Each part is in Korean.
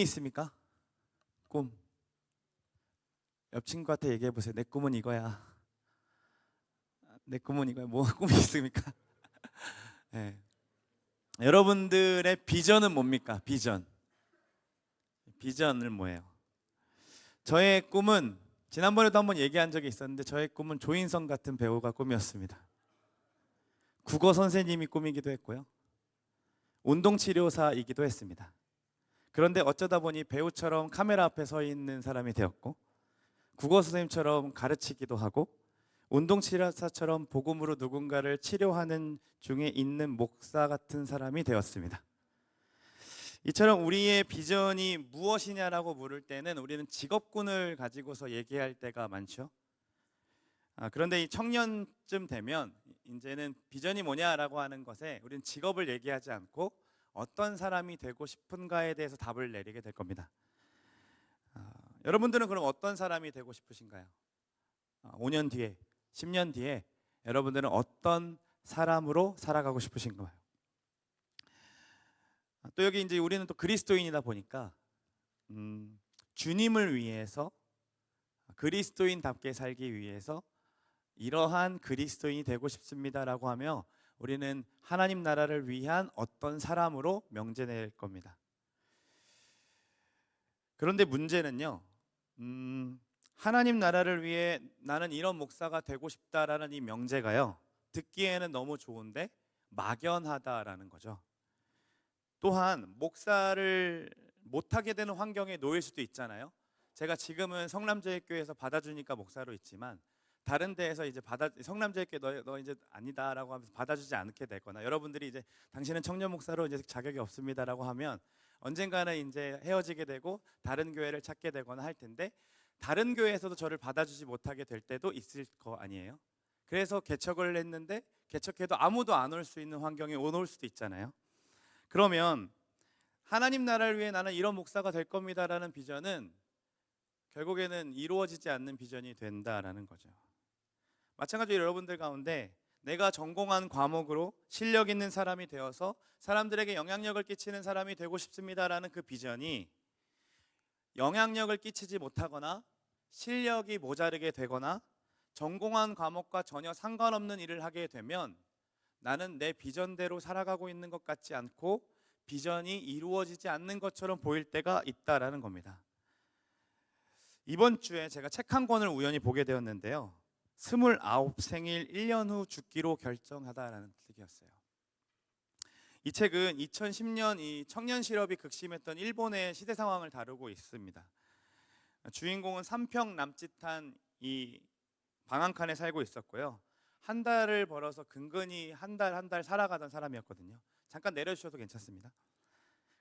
있습니까? 꿈. 옆 친구한테 얘기해 보세요. 내 꿈은 이거야. 내 꿈은 이거야. 뭐 꿈이 있습니까? 네. 여러분들의 비전은 뭡니까? 비전. 비전을 뭐예요? 저의 꿈은 지난번에도 한번 얘기한 적이 있었는데 저의 꿈은 조인성 같은 배우가 꿈이었습니다. 국어 선생님이 꿈이기도 했고요. 운동치료사이기도 했습니다. 그런데 어쩌다 보니 배우처럼 카메라 앞에 서 있는 사람이 되었고 국어 선생님처럼 가르치기도 하고 운동치료사처럼 복음으로 누군가를 치료하는 중에 있는 목사 같은 사람이 되었습니다. 이처럼 우리의 비전이 무엇이냐라고 물을 때는 우리는 직업군을 가지고서 얘기할 때가 많죠. 그런데 이 청년쯤 되면 이제는 비전이 뭐냐라고 하는 것에 우리는 직업을 얘기하지 않고 어떤 사람이 되고 싶은가에 대해서 답을 내리게 될 겁니다. 여러분들은 그럼 어떤 사람이 되고 싶으신가요? 5년 뒤에, 10년 뒤에 여러분들은 어떤 사람으로 살아가고 싶으신가요? 또 여기 이제 우리는 또 그리스도인이다 보니까 주님을 위해서 그리스도인답게 살기 위해서 이러한 그리스도인이 되고 싶습니다라고 하며 우리는 하나님 나라를 위한 어떤 사람으로 명제낼 겁니다. 그런데 문제는요, 하나님 나라를 위해 나는 이런 목사가 되고 싶다라는 이 명제가요, 듣기에는 너무 좋은데 막연하다라는 거죠. 또한 목사를 못하게 되는 환경에 놓일 수도 있잖아요. 제가 지금은 성남제일교회에서 받아주니까 목사로 있지만 다른 데에서 이제 성남제일교회 너 이제 아니다라고 하면서 받아주지 않게 되거나 여러분들이 이제 당신은 청년 목사로 이제 자격이 없습니다라고 하면 언젠가는 이제 헤어지게 되고 다른 교회를 찾게 되거나 할 텐데 다른 교회에서도 저를 받아주지 못하게 될 때도 있을 거 아니에요. 그래서 개척을 했는데 개척해도 아무도 안 올 수 있는 환경에 올 수도 있잖아요. 그러면 하나님 나라를 위해 나는 이런 목사가 될 겁니다라는 비전은 결국에는 이루어지지 않는 비전이 된다라는 거죠. 마찬가지로 여러분들 가운데 내가 전공한 과목으로 실력 있는 사람이 되어서 사람들에게 영향력을 끼치는 사람이 되고 싶습니다라는 그 비전이 영향력을 끼치지 못하거나 실력이 모자르게 되거나 전공한 과목과 전혀 상관없는 일을 하게 되면 나는 내 비전대로 살아가고 있는 것 같지 않고 비전이 이루어지지 않는 것처럼 보일 때가 있다라는 겁니다. 이번 주에 제가 책 한 권을 우연히 보게 되었는데요. 29 생일 1년 후 죽기로 결정하다라는 책이었어요. 이 책은 2010년 이 청년 실업이 극심했던 일본의 시대 상황을 다루고 있습니다. 주인공은 3평 남짓한 이 방한칸에 살고 있었고요. 한 달을 벌어서 근근히 한 달 살아가던 사람이었거든요. 잠깐 내려주셔도 괜찮습니다.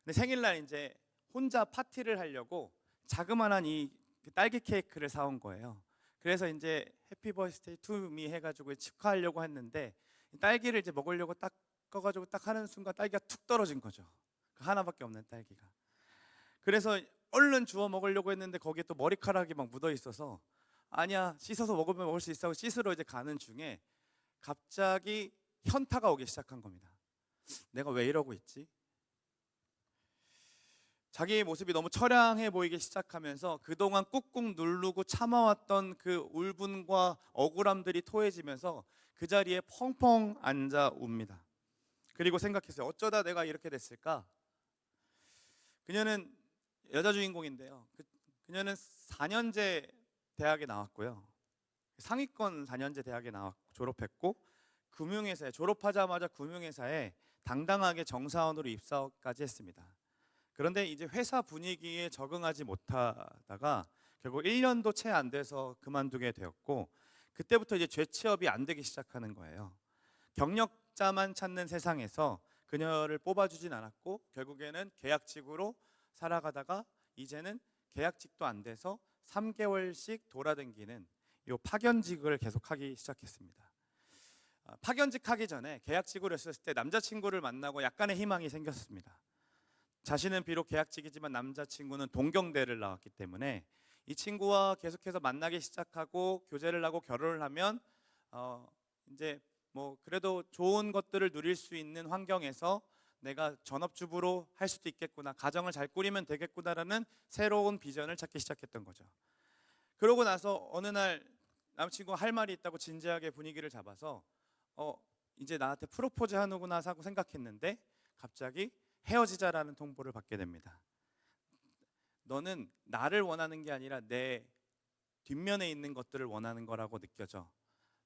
근데 생일날 이제 혼자 파티를 하려고 자그마한 이 딸기 케이크를 사온 거예요. 그래서 이제 해피 버스데이 투 미 해가지고 축하하려고 했는데 딸기를 이제 먹으려고 딱 꺼가지고 딱 하는 순간 딸기가 툭 떨어진 거죠. 그 하나밖에 없는 딸기가. 그래서 얼른 주워 먹으려고 했는데 거기에 또 머리카락이 막 묻어 있어서 아니야 씻어서 먹으면 먹을 수 있어 하고 씻으러 이제 가는 중에 갑자기 현타가 오기 시작한 겁니다. 내가 왜 이러고 있지? 자기의 모습이 너무 처량해 보이기 시작하면서 그동안 꾹꾹 누르고 참아왔던 그 울분과 억울함들이 토해지면서 그 자리에 펑펑 앉아 웁니다. 그리고 생각했어요. 어쩌다 내가 이렇게 됐을까? 그녀는 여자 주인공인데요. 그녀는 4년제 대학에 나왔고요. 상위권 4년제 대학에 졸업했고 금융회사에 졸업하자마자 금융회사에 당당하게 정사원으로 입사까지 했습니다. 그런데 이제 회사 분위기에 적응하지 못하다가 결국 1년도 채 안 돼서 그만두게 되었고 그때부터 이제 재취업이 안 되기 시작하는 거예요. 경력자만 찾는 세상에서 그녀를 뽑아주진 않았고 결국에는 계약직으로 살아가다가 이제는 계약직도 안 돼서 3개월씩 돌아다니는 이 파견직을 계속하기 시작했습니다. 파견직 하기 전에 계약직으로 했을 때 남자친구를 만나고 약간의 희망이 생겼습니다. 자신은 비록 계약직이지만 남자친구는 동경대를 나왔기 때문에 이 친구와 계속해서 만나기 시작하고 교제를 하고 결혼을 하면 이제 뭐 그래도 좋은 것들을 누릴 수 있는 환경에서 내가 전업주부로 할 수도 있겠구나, 가정을 잘 꾸리면 되겠구나라는 새로운 비전을 찾기 시작했던 거죠. 그러고 나서 어느 날 남친구가 할 말이 있다고 진지하게 분위기를 잡아서 이제 나한테 프로포즈 하는구나 하고 생각했는데 갑자기 헤어지자라는 통보를 받게 됩니다. 너는 나를 원하는 게 아니라 내 뒷면에 있는 것들을 원하는 거라고 느껴져.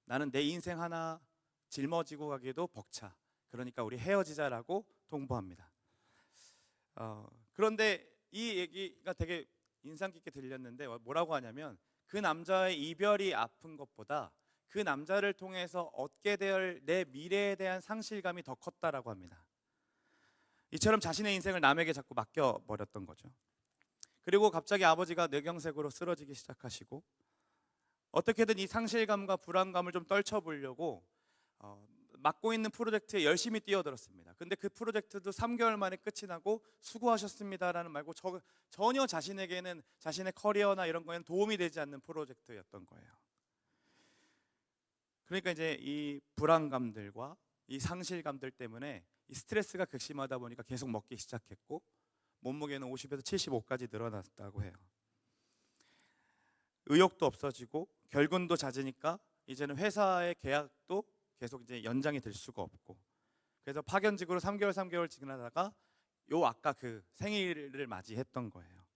나는 내 인생 하나 짊어지고 가기도 벅차. 그러니까 우리 헤어지자라고 통보합니다. 그런데 이 얘기가 되게 인상 깊게 들렸는데 뭐라고 하냐면 그 남자의 이별이 아픈 것보다 그 남자를 통해서 얻게 될 내 미래에 대한 상실감이 더 컸다라고 합니다. 이처럼 자신의 인생을 남에게 자꾸 맡겨버렸던 거죠. 그리고 갑자기 아버지가 뇌경색으로 쓰러지기 시작하시고 어떻게든 이 상실감과 불안감을 좀 떨쳐보려고 맡고 있는 프로젝트에 열심히 뛰어들었습니다. 근데 그 프로젝트도 3개월 만에 끝이 나고 수고하셨습니다라는 말고 전혀 자신에게는 자신의 커리어나 이런 거에는 도움이 되지 않는 프로젝트였던 거예요. 그러니까 이제 이 불안감들과 이 상실감들 때문에 이 스트레스가 극심하다 보니까 계속 먹기 시작했고 몸무게는 50에서 75까지 늘어났다고 해요. 의욕도 없어지고 결근도 잦으니까 이제는 회사의 계약도 계속 이제 연장이 될 수가 없고, 그래서 파견직으로 3개월 지나다가 아까 그 생일을 맞이했던 거예요.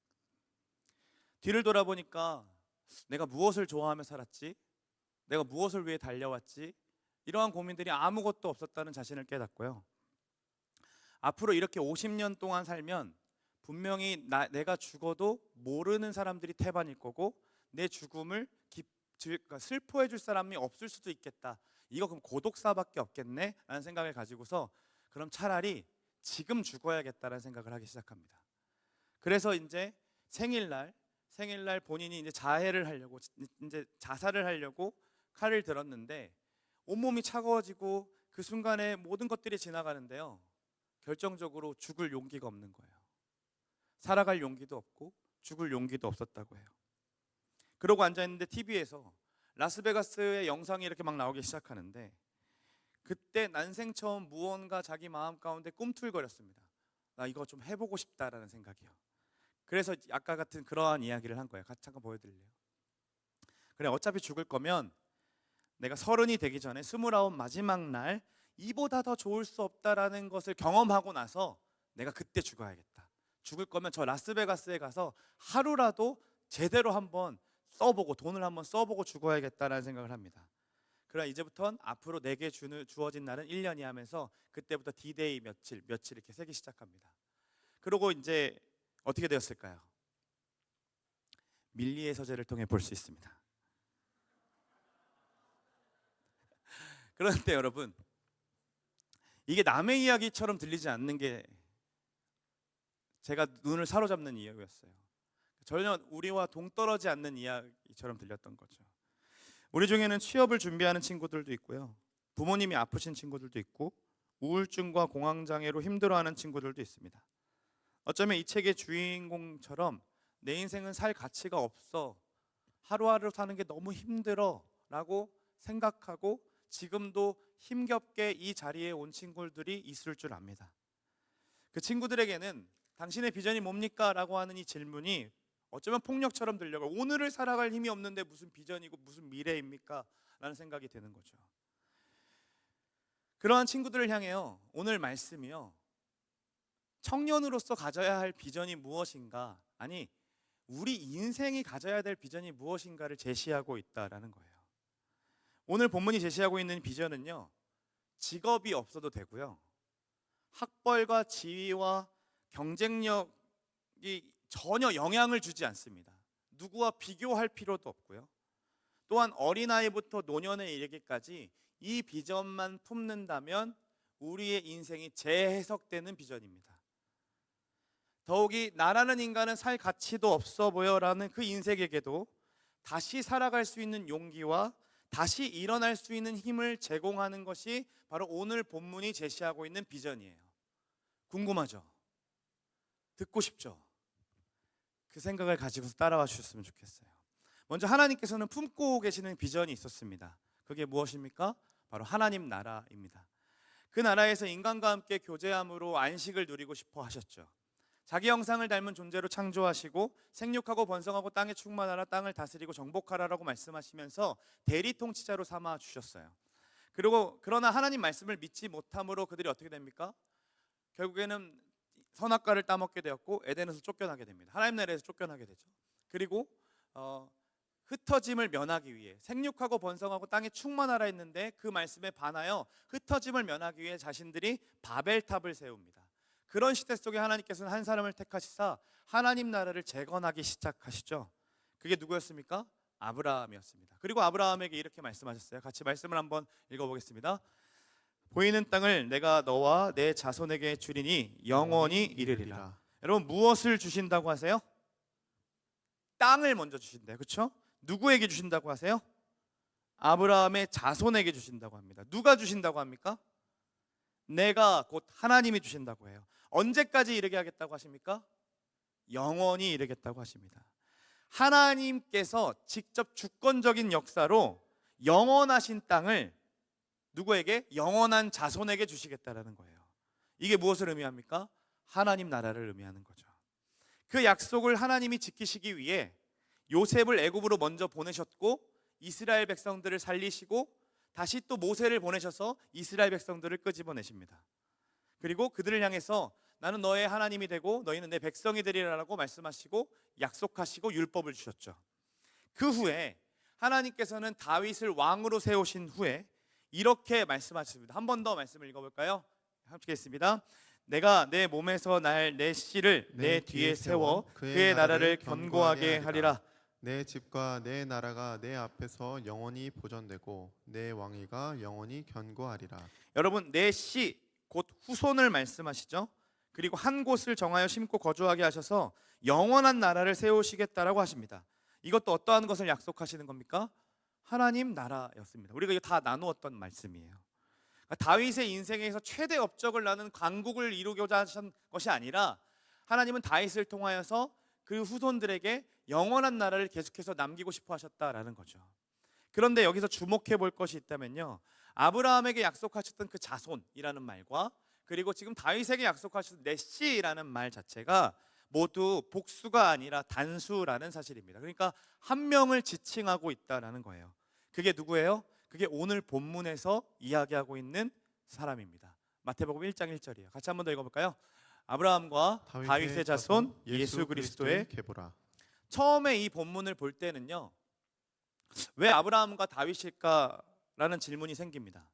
뒤를 돌아보니까 내가 무엇을 좋아하며 살았지? 내가 무엇을 위해 달려왔지? 이러한 고민들이 아무것도 없었다는 자신을 깨닫고요. 앞으로 이렇게 50년 동안 살면 분명히 내가 죽어도 모르는 사람들이 태반일 거고 내 죽음을 슬퍼해 줄 사람이 없을 수도 있겠다. 이거 그럼 고독사밖에 없겠네 라는 생각을 가지고서 그럼 차라리 지금 죽어야겠다라는 생각을 하기 시작합니다. 그래서 이제 생일날 본인이 이제 자해를 하려고, 이제 자살을 하려고 칼을 들었는데 온몸이 차가워지고 그 순간에 모든 것들이 지나가는데요, 결정적으로 죽을 용기가 없는 거예요. 살아갈 용기도 없고 죽을 용기도 없었다고 해요. 그러고 앉아있는데 TV에서 라스베가스의 영상이 이렇게 막 나오기 시작하는데 그때 난생 처음 무언가 자기 마음 가운데 꿈틀거렸습니다. 나 이거 좀 해보고 싶다라는 생각이요. 그래서 아까 같은 그러한 이야기를 한 거예요. 같이 잠깐 보여드릴래요? 그래, 어차피 죽을 거면 내가 30이 되기 전에 29 마지막 날 이보다 더 좋을 수 없다라는 것을 경험하고 나서 내가 그때 죽어야겠다. 죽을 거면 저 라스베가스에 가서 하루라도 제대로 한번 써보고 돈을 한번 써보고 죽어야겠다라는 생각을 합니다. 그러나 이제부터는 앞으로 내게 주어진 날은 1년이 하면서 그때부터 D-Day 며칠 이렇게 세기 시작합니다. 그리고 이제 어떻게 되었을까요? 밀리의 서재를 통해 볼 수 있습니다. 그런데 여러분, 이게 남의 이야기처럼 들리지 않는 게 제가 눈을 사로잡는 이야기였어요. 전혀 우리와 동떨어지 않는 이야기처럼 들렸던 거죠. 우리 중에는 취업을 준비하는 친구들도 있고요, 부모님이 아프신 친구들도 있고 우울증과 공황장애로 힘들어하는 친구들도 있습니다. 어쩌면 이 책의 주인공처럼 내 인생은 살 가치가 없어, 하루하루 사는 게 너무 힘들어 라고 생각하고 지금도 힘겹게 이 자리에 온 친구들이 있을 줄 압니다. 그 친구들에게는 당신의 비전이 뭡니까? 라고 하는 이 질문이 어쩌면 폭력처럼 들려요. 오늘을 살아갈 힘이 없는데 무슨 비전이고 무슨 미래입니까? 라는 생각이 드는 거죠. 그러한 친구들을 향해요, 오늘 말씀이요, 청년으로서 가져야 할 비전이 무엇인가, 아니 우리 인생이 가져야 될 비전이 무엇인가를 제시하고 있다라는 거예요. 오늘 본문이 제시하고 있는 비전은요, 직업이 없어도 되고요, 학벌과 지위와 경쟁력이 전혀 영향을 주지 않습니다. 누구와 비교할 필요도 없고요, 또한 어린아이부터 노년에 이르기까지 이 비전만 품는다면 우리의 인생이 재해석되는 비전입니다. 더욱이 나라는 인간은 살 가치도 없어 보여라는 그 인생에게도 다시 살아갈 수 있는 용기와 다시 일어날 수 있는 힘을 제공하는 것이 바로 오늘 본문이 제시하고 있는 비전이에요. 궁금하죠? 듣고 싶죠? 그 생각을 가지고서 따라와 주셨으면 좋겠어요. 먼저 하나님께서는 품고 계시는 비전이 있었습니다. 그게 무엇입니까? 바로 하나님 나라입니다. 그 나라에서 인간과 함께 교제함으로 안식을 누리고 싶어 하셨죠. 자기 형상을 닮은 존재로 창조하시고 생육하고 번성하고 땅에 충만하라, 땅을 다스리고 정복하라라고 말씀하시면서 대리 통치자로 삼아 주셨어요. 그리고 그러나 하나님 말씀을 믿지 못함으로 그들이 어떻게 됩니까? 결국에는 선악과를 따먹게 되었고 에덴에서 쫓겨나게 됩니다. 하나님 나라에서 쫓겨나게 되죠. 그리고 흩어짐을 면하기 위해 생육하고 번성하고 땅에 충만하라 했는데 그 말씀에 반하여 흩어짐을 면하기 위해 자신들이 바벨탑을 세웁니다. 그런 시대 속에 하나님께서는 한 사람을 택하시사 하나님 나라를 재건하기 시작하시죠. 그게 누구였습니까? 아브라함이었습니다. 그리고 아브라함에게 이렇게 말씀하셨어요. 같이 말씀을 한번 읽어보겠습니다. 보이는 땅을 내가 너와 내 자손에게 주리니 영원히 이르리라. 여러분, 무엇을 주신다고 하세요? 땅을 먼저 주신대요. 그렇죠? 누구에게 주신다고 하세요? 아브라함의 자손에게 주신다고 합니다. 누가 주신다고 합니까? 내가 곧 하나님이 주신다고 해요. 언제까지 이르게 하겠다고 하십니까? 영원히 이르겠다고 하십니다. 하나님께서 직접 주권적인 역사로 영원하신 땅을 누구에게? 영원한 자손에게 주시겠다라는 거예요. 이게 무엇을 의미합니까? 하나님 나라를 의미하는 거죠. 그 약속을 하나님이 지키시기 위해 요셉을 애굽으로 먼저 보내셨고 이스라엘 백성들을 살리시고 다시 또 모세를 보내셔서 이스라엘 백성들을 끄집어내십니다. 그리고 그들을 향해서 나는 너의 하나님이 되고 너희는 내 백성이 되리라라고 말씀하시고 약속하시고 율법을 주셨죠. 그 후에 하나님께서는 다윗을 왕으로 세우신 후에 이렇게 말씀하셨습니다. 한 번 더 말씀을 읽어볼까요? 함께 했습니다. 내가 내 몸에서 날 내 씨를 내 뒤에 세워 그의 나라를 견고하게 하리라. 내 집과 내 나라가 내 앞에서 영원히 보존되고 내 왕위가 영원히 견고하리라. 여러분, 내 씨 곧 후손을 말씀하시죠. 그리고 한 곳을 정하여 심고 거주하게 하셔서 영원한 나라를 세우시겠다라고 하십니다. 이것도 어떠한 것을 약속하시는 겁니까? 하나님 나라였습니다. 우리가 이거 다 나누었던 말씀이에요. 그러니까 다윗의 인생에서 최대 업적을 나눈 강국을 이루고자 하신 것이 아니라 하나님은 다윗을 통하여서 그 후손들에게 영원한 나라를 계속해서 남기고 싶어 하셨다라는 거죠. 그런데 여기서 주목해 볼 것이 있다면요, 아브라함에게 약속하셨던 그 자손이라는 말과 그리고 지금 다윗에게 약속하셨던 내 씨라는 말 자체가 모두 복수가 아니라 단수라는 사실입니다. 그러니까 한 명을 지칭하고 있다라는 거예요. 그게 누구예요? 그게 오늘 본문에서 이야기하고 있는 사람입니다. 마태복음 1장 1절이에요. 같이 한번 더 읽어볼까요? 아브라함과 다윗의 자손 예수 그리스도의 계보라. 처음에 이 본문을 볼 때는요, 왜 아브라함과 다윗일까라는 질문이 생깁니다.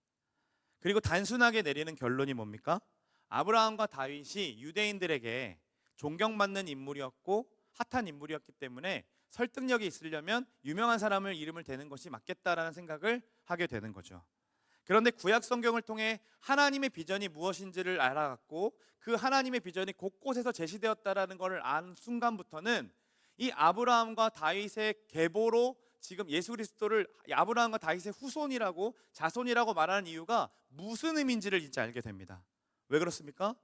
그리고 단순하게 내리는 결론이 뭡니까? 아브라함과 다윗이 유대인들에게 존경받는 인물이었고 핫한 인물이었기 때문에 설득력이 있으려면 유명한 사람을 이름을 대는 것이 맞겠다라는 생각을 하게 되는 거죠. 그런데 구약 성경을 통해 하나님의 비전이 무엇인지를 알아갔고 그 하나님의 비전이 곳곳에서 제시되었다라는 것을 안 순간부터는 이 아브라함과 다윗의 계보로 지금 예수 그리스도를 아브라함과 다윗의 후손이라고 자손이라고 말하는 이유가 무슨 의미인지를 이제 알게 됩니다. 왜 그렇습니까?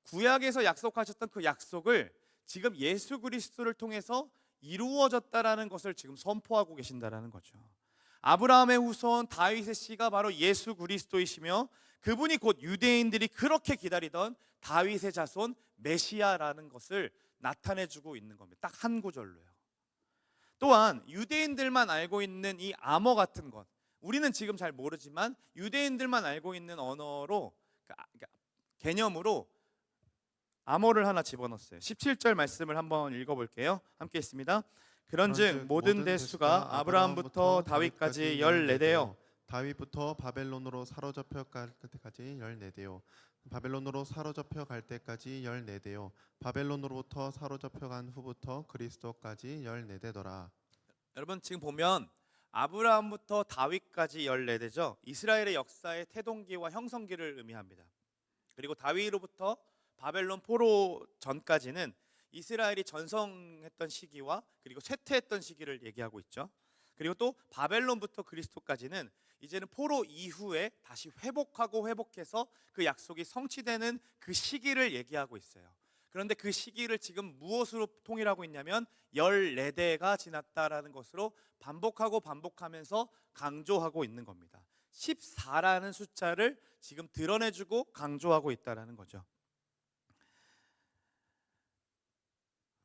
구약에서 약속하셨던 그 약속을 지금 예수 그리스도를 통해서 이루어졌다라는 것을 지금 선포하고 계신다라는 거죠. 아브라함의 후손 다윗의 씨가 바로 예수 그리스도이시며 그분이 곧 유대인들이 그렇게 기다리던 다윗의 자손 메시아라는 것을 나타내주고 있는 겁니다. 딱 한 구절로요. 또한 유대인들만 알고 있는 이 암호 같은 것, 우리는 지금 잘 모르지만 유대인들만 알고 있는 언어로, 개념으로 암호를 하나 집어넣었어요. 17절 말씀을 한번 읽어볼게요. 함께 했습니다. 그런즉 모든 대수가 아브라함부터 다윗까지 14대요. 다윗부터 바벨론으로 사로잡혀 갈 때까지 14대요. 바벨론으로 사로잡혀 갈 때까지 14대요. 바벨론으로부터 사로잡혀 간 후부터 그리스도까지 14대더라. 여러분, 지금 보면 아브라함부터 다윗까지 14대죠. 이스라엘의 역사의 태동기와 형성기를 의미합니다. 그리고 다윗으로부터 바벨론 포로 전까지는 이스라엘이 전성했던 시기와 그리고 쇠퇴했던 시기를 얘기하고 있죠. 그리고 또 바벨론부터 그리스도까지는 이제는 포로 이후에 다시 회복해서 그 약속이 성취되는 그 시기를 얘기하고 있어요. 그런데 그 시기를 지금 무엇으로 통일하고 있냐면 14대가 지났다라는 것으로 반복하면서 강조하고 있는 겁니다. 14라는 숫자를 지금 드러내주고 강조하고 있다라는 거죠.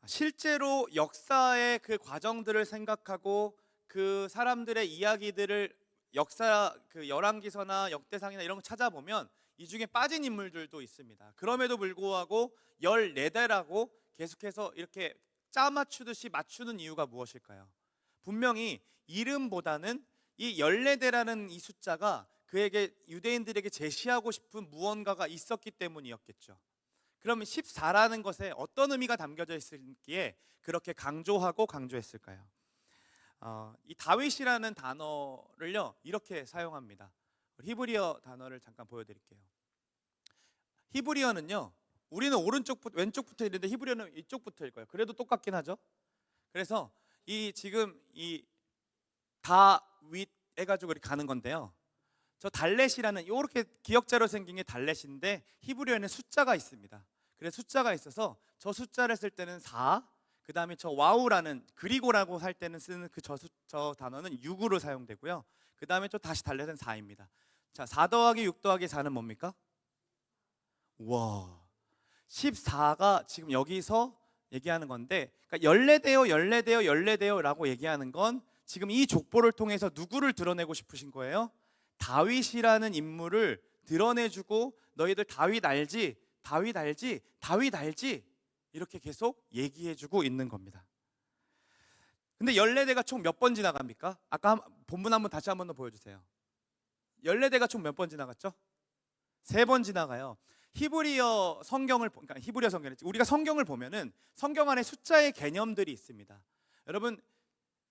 실제로 역사의 그 과정들을 생각하고 그 사람들의 이야기들을 역사 그 열왕기서나 역대상이나 이런 거 찾아보면 이 중에 빠진 인물들도 있습니다. 그럼에도 불구하고 14대라고 계속해서 이렇게 짜 맞추듯이 맞추는 이유가 무엇일까요? 분명히 이름보다는 이 14대라는 이 숫자가 그에게 유대인들에게 제시하고 싶은 무언가가 있었기 때문이었겠죠. 그러면 14라는 것에 어떤 의미가 담겨져 있을기에 그렇게 강조하고 강조했을까요? 이 다윗이라는 단어를요 이렇게 사용합니다. 히브리어 단어를 잠깐 보여드릴게요. 히브리어는요 우리는 오른쪽부터 왼쪽부터 있는데 히브리어는 이쪽부터일 거예요. 그래도 똑같긴 하죠. 그래서 이 지금 이 다윗 해가지고 이렇게 가는 건데요. 저 달렛이라는 이렇게 기역자로 생긴 게 달렛인데 히브리어에는 숫자가 있습니다. 그래서 숫자가 있어서 저 숫자를 쓸 때는 4, 그 다음에 저 와우라는 그리고라고 할 때는 쓰는 저 단어는 6으로 사용되고요. 그 다음에 또 다시 달렛은 4입니다. 자, 4 더하기 6 더하기 4는 뭡니까? 우와, 14가 지금 여기서 얘기하는 건데, 그러니까 14대요, 14대요, 14대요 라고 얘기하는 건 지금 이 족보를 통해서 누구를 드러내고 싶으신 거예요? 다윗이라는 인물을 드러내주고 너희들 다윗 알지? 다윗 알지? 다윗 알지? 이렇게 계속 얘기해주고 있는 겁니다. 근데 14대가 총 몇 번 지나갑니까? 아까 본문 한번 다시 한번 더 보여주세요. 14대가 총 몇 번 지나갔죠? 3번 지나가요. 히브리어 성경을 그러니까 히브리어 성경을 우리가 성경을 보면은 성경 안에 숫자의 개념들이 있습니다. 여러분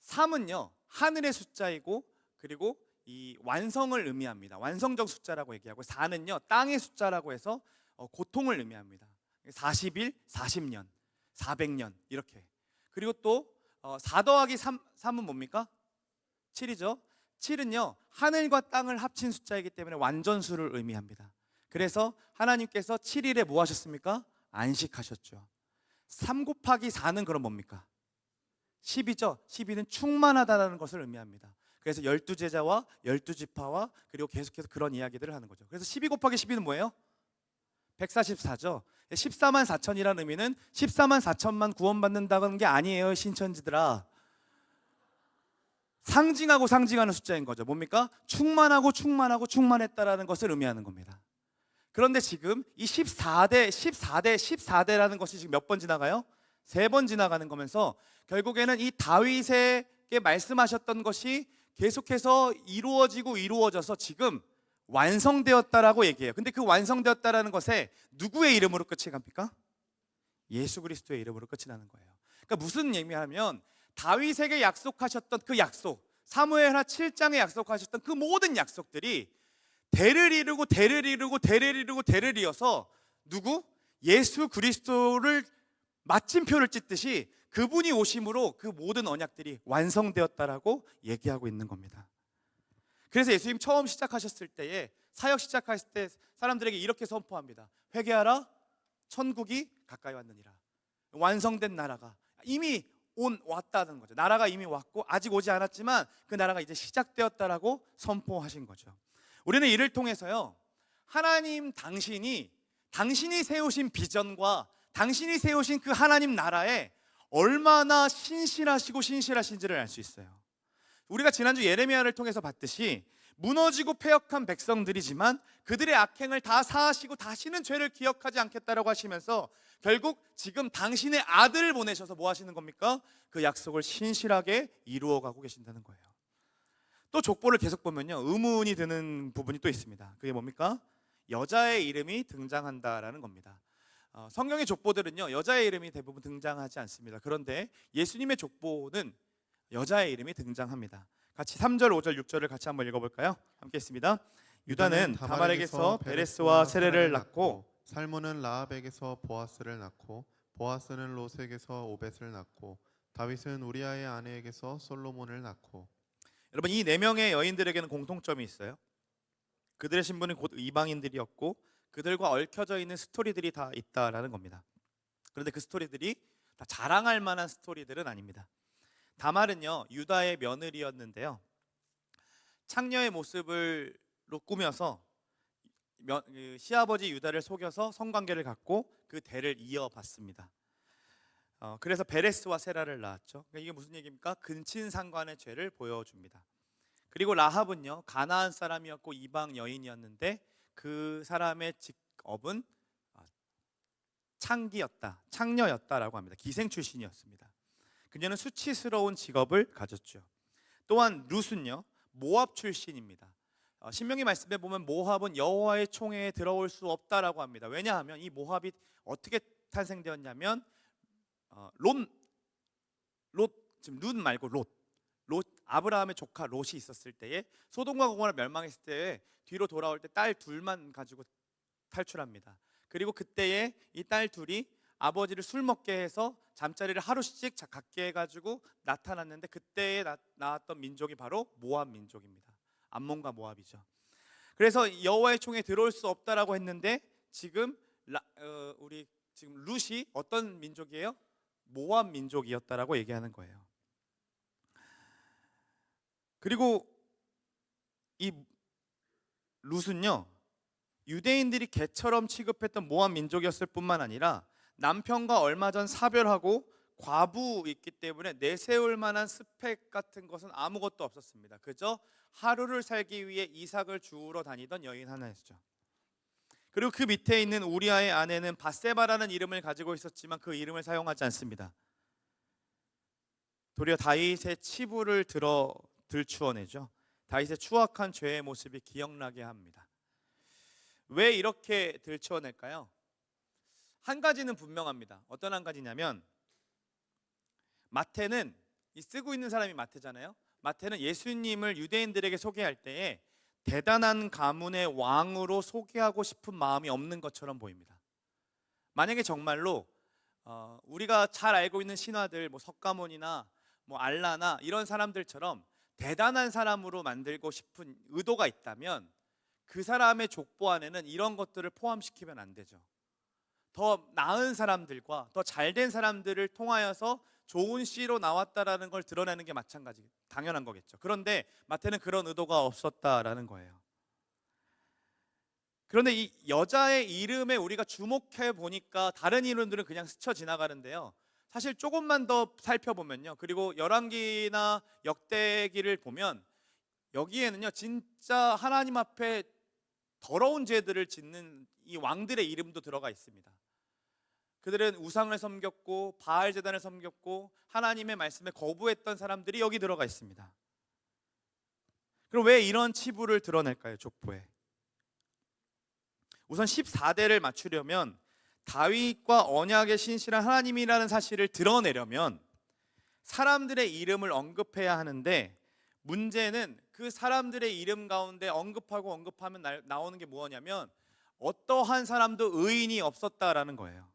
3은요 하늘의 숫자이고 그리고 이 완성을 의미합니다. 완성적 숫자라고 얘기하고 4는요 땅의 숫자라고 해서 고통을 의미합니다. 40일, 40년, 400년 이렇게. 그리고 또 4 더하기 3은 뭡니까? 7이죠. 7은요 하늘과 땅을 합친 숫자이기 때문에 완전수를 의미합니다. 그래서 하나님께서 7일에 뭐 하셨습니까? 안식하셨죠. 3 곱하기 4는 그럼 뭡니까? 10이죠. 12는 충만하다는 것을 의미합니다. 그래서 12제자와 12지파와 그리고 계속해서 그런 이야기들을 하는 거죠. 그래서 12 곱하기 12는 뭐예요? 144죠. 14만 4천이라는 의미는 14만 4천만 구원받는다는 게 아니에요, 신천지들아. 상징하고 상징하는 숫자인 거죠. 뭡니까? 충만하고 충만하고 충만했다라는 것을 의미하는 겁니다. 그런데 지금 이 14대라는 것이 지금 몇 번 지나가요? 3번 지나가는 거면서 결국에는 이 다윗에게 말씀하셨던 것이 계속해서 이루어져서 지금 완성되었다라고 얘기해요. 근데 그 완성되었다라는 것에 누구의 이름으로 끝이 갑니까? 예수 그리스도의 이름으로 끝이 나는 거예요. 그러니까 무슨 의미하면 다윗에게 약속하셨던 그 약속, 사무엘하 7장에 약속하셨던 그 모든 약속들이 대를 이루고 대를 이루고 대를 이루고 대를 이어서 누구? 예수 그리스도를 마침표를 찍듯이 그분이 오심으로 그 모든 언약들이 완성되었다라고 얘기하고 있는 겁니다. 그래서 예수님 처음 시작하셨을 때에 사역 시작하실 때 사람들에게 이렇게 선포합니다. 회개하라, 천국이 가까이 왔느니라. 완성된 나라가 이미 왔다는 거죠. 나라가 이미 왔고 아직 오지 않았지만 그 나라가 이제 시작되었다라고 선포하신 거죠. 우리는 이를 통해서요 하나님 당신이 세우신 비전과 당신이 세우신 그 하나님 나라에 얼마나 신실하시고 신실하신지를 알 수 있어요. 우리가 지난주 예레미야를 통해서 봤듯이 무너지고 패역한 백성들이지만 그들의 악행을 다 사하시고 다시는 죄를 기억하지 않겠다라고 하시면서 결국 지금 당신의 아들을 보내셔서 뭐 하시는 겁니까? 그 약속을 신실하게 이루어가고 계신다는 거예요. 또 족보를 계속 보면요 의문이 드는 부분이 또 있습니다. 그게 뭡니까? 여자의 이름이 등장한다라는 겁니다. 성경의 족보들은요 여자의 이름이 대부분 등장하지 않습니다. 그런데 예수님의 족보는 여자의 이름이 등장합니다. 같이 3절, 5절, 6절을 같이 한번 읽어볼까요? 함께 있습니다. 유다는 다말에게서 베레스와 세레를 낳고 살몬은 라합에게서 보아스를 낳고 보아스는 롯에게서 오벳을 낳고 다윗은 우리아의 아내에게서 솔로몬을 낳고. 여러분 이 4명의 여인들에게는 공통점이 있어요. 그들의 신분은 곧 이방인들이었고 그들과 얽혀져 있는 스토리들이 다 있다라는 겁니다. 그런데 그 스토리들이 다 자랑할 만한 스토리들은 아닙니다. 다말은요 유다의 며느리였는데요 창녀의 모습으로 꾸며서 그 시아버지 유다를 속여서 성관계를 갖고 그 대를 이어받습니다. 그래서 베레스와 세라를 낳았죠. 그러니까 이게 무슨 얘기입니까? 근친상간의 죄를 보여줍니다. 그리고 라합은요, 가나안 사람이었고 이방 여인이었는데 그 사람의 직업은 창녀였다라고 합니다. 기생 출신이었습니다. 그녀는 수치스러운 직업을 가졌죠. 또한 룻은요, 모압 출신입니다. 신명기 말씀에 보면 모압은 여호와의 총회에 들어올 수 없다라고 합니다. 왜냐하면 이 모압이 어떻게 탄생되었냐면 지금 룻 말고 롯 아브라함의 조카 롯이 있었을 때에 소돔과 고모라 멸망했을 때에 뒤로 돌아올 때 딸 둘만 가지고 탈출합니다. 그리고 그때에 이 딸 둘이 아버지를 술 먹게 해서 잠자리를 하루씩 갖게 해가지고 나타났는데 그때에 나왔던 민족이 바로 모압 민족입니다. 암몬과 모압이죠. 그래서 여호와의 총에 들어올 수 없다라고 했는데 지금 우리 지금 룻이 어떤 민족이에요? 모압 민족이었다라고 얘기하는 거예요. 그리고 이 룻은요, 유대인들이 개처럼 취급했던 모압 민족이었을 뿐만 아니라 남편과 얼마 전 사별하고 과부있기 때문에 내세울 만한 스펙 같은 것은 아무것도 없었습니다. 그저 하루를 살기 위해 이삭을 주우러 다니던 여인 하나였죠. 그리고 그 밑에 있는 우리아의 아내는 바세바라는 이름을 가지고 있었지만 그 이름을 사용하지 않습니다. 도리어 다윗의 치부를 들추어내죠. 다윗의 추악한 죄의 모습이 기억나게 합니다. 왜 이렇게 들추어낼까요? 한 가지는 분명합니다. 어떤 한 가지냐면 마태는 쓰고 있는 사람이 마태잖아요. 마태는 예수님을 유대인들에게 소개할 때에 대단한 가문의 왕으로 소개하고 싶은 마음이 없는 것처럼 보입니다. 만약에 정말로 우리가 잘 알고 있는 신화들, 뭐 석가모니나 뭐 알라나 이런 사람들처럼 대단한 사람으로 만들고 싶은 의도가 있다면 그 사람의 족보 안에는 이런 것들을 포함시키면 안 되죠. 더 나은 사람들과 더 잘된 사람들을 통하여서 좋은 씨로 나왔다라는 걸 드러내는 게 마찬가지, 당연한 거겠죠. 그런데 마태는 그런 의도가 없었다라는 거예요. 그런데 이 여자의 이름에 우리가 주목해 보니까 다른 이름들은 그냥 스쳐 지나가는데요. 사실 조금만 더 살펴보면요, 그리고 열왕기나 역대기를 보면 여기에는요 진짜 하나님 앞에 더러운 죄들을 짓는 이 왕들의 이름도 들어가 있습니다. 그들은 우상을 섬겼고 바알 제단을 섬겼고 하나님의 말씀에 거부했던 사람들이 여기 들어가 있습니다. 그럼 왜 이런 치부를 드러낼까요? 족보에. 우선 14대를 맞추려면 다윗과 언약의 신실한 하나님이라는 사실을 드러내려면 사람들의 이름을 언급해야 하는데, 문제는 그 사람들의 이름 가운데 언급하면 나오는 게 뭐냐면 어떠한 사람도 의인이 없었다라는 거예요.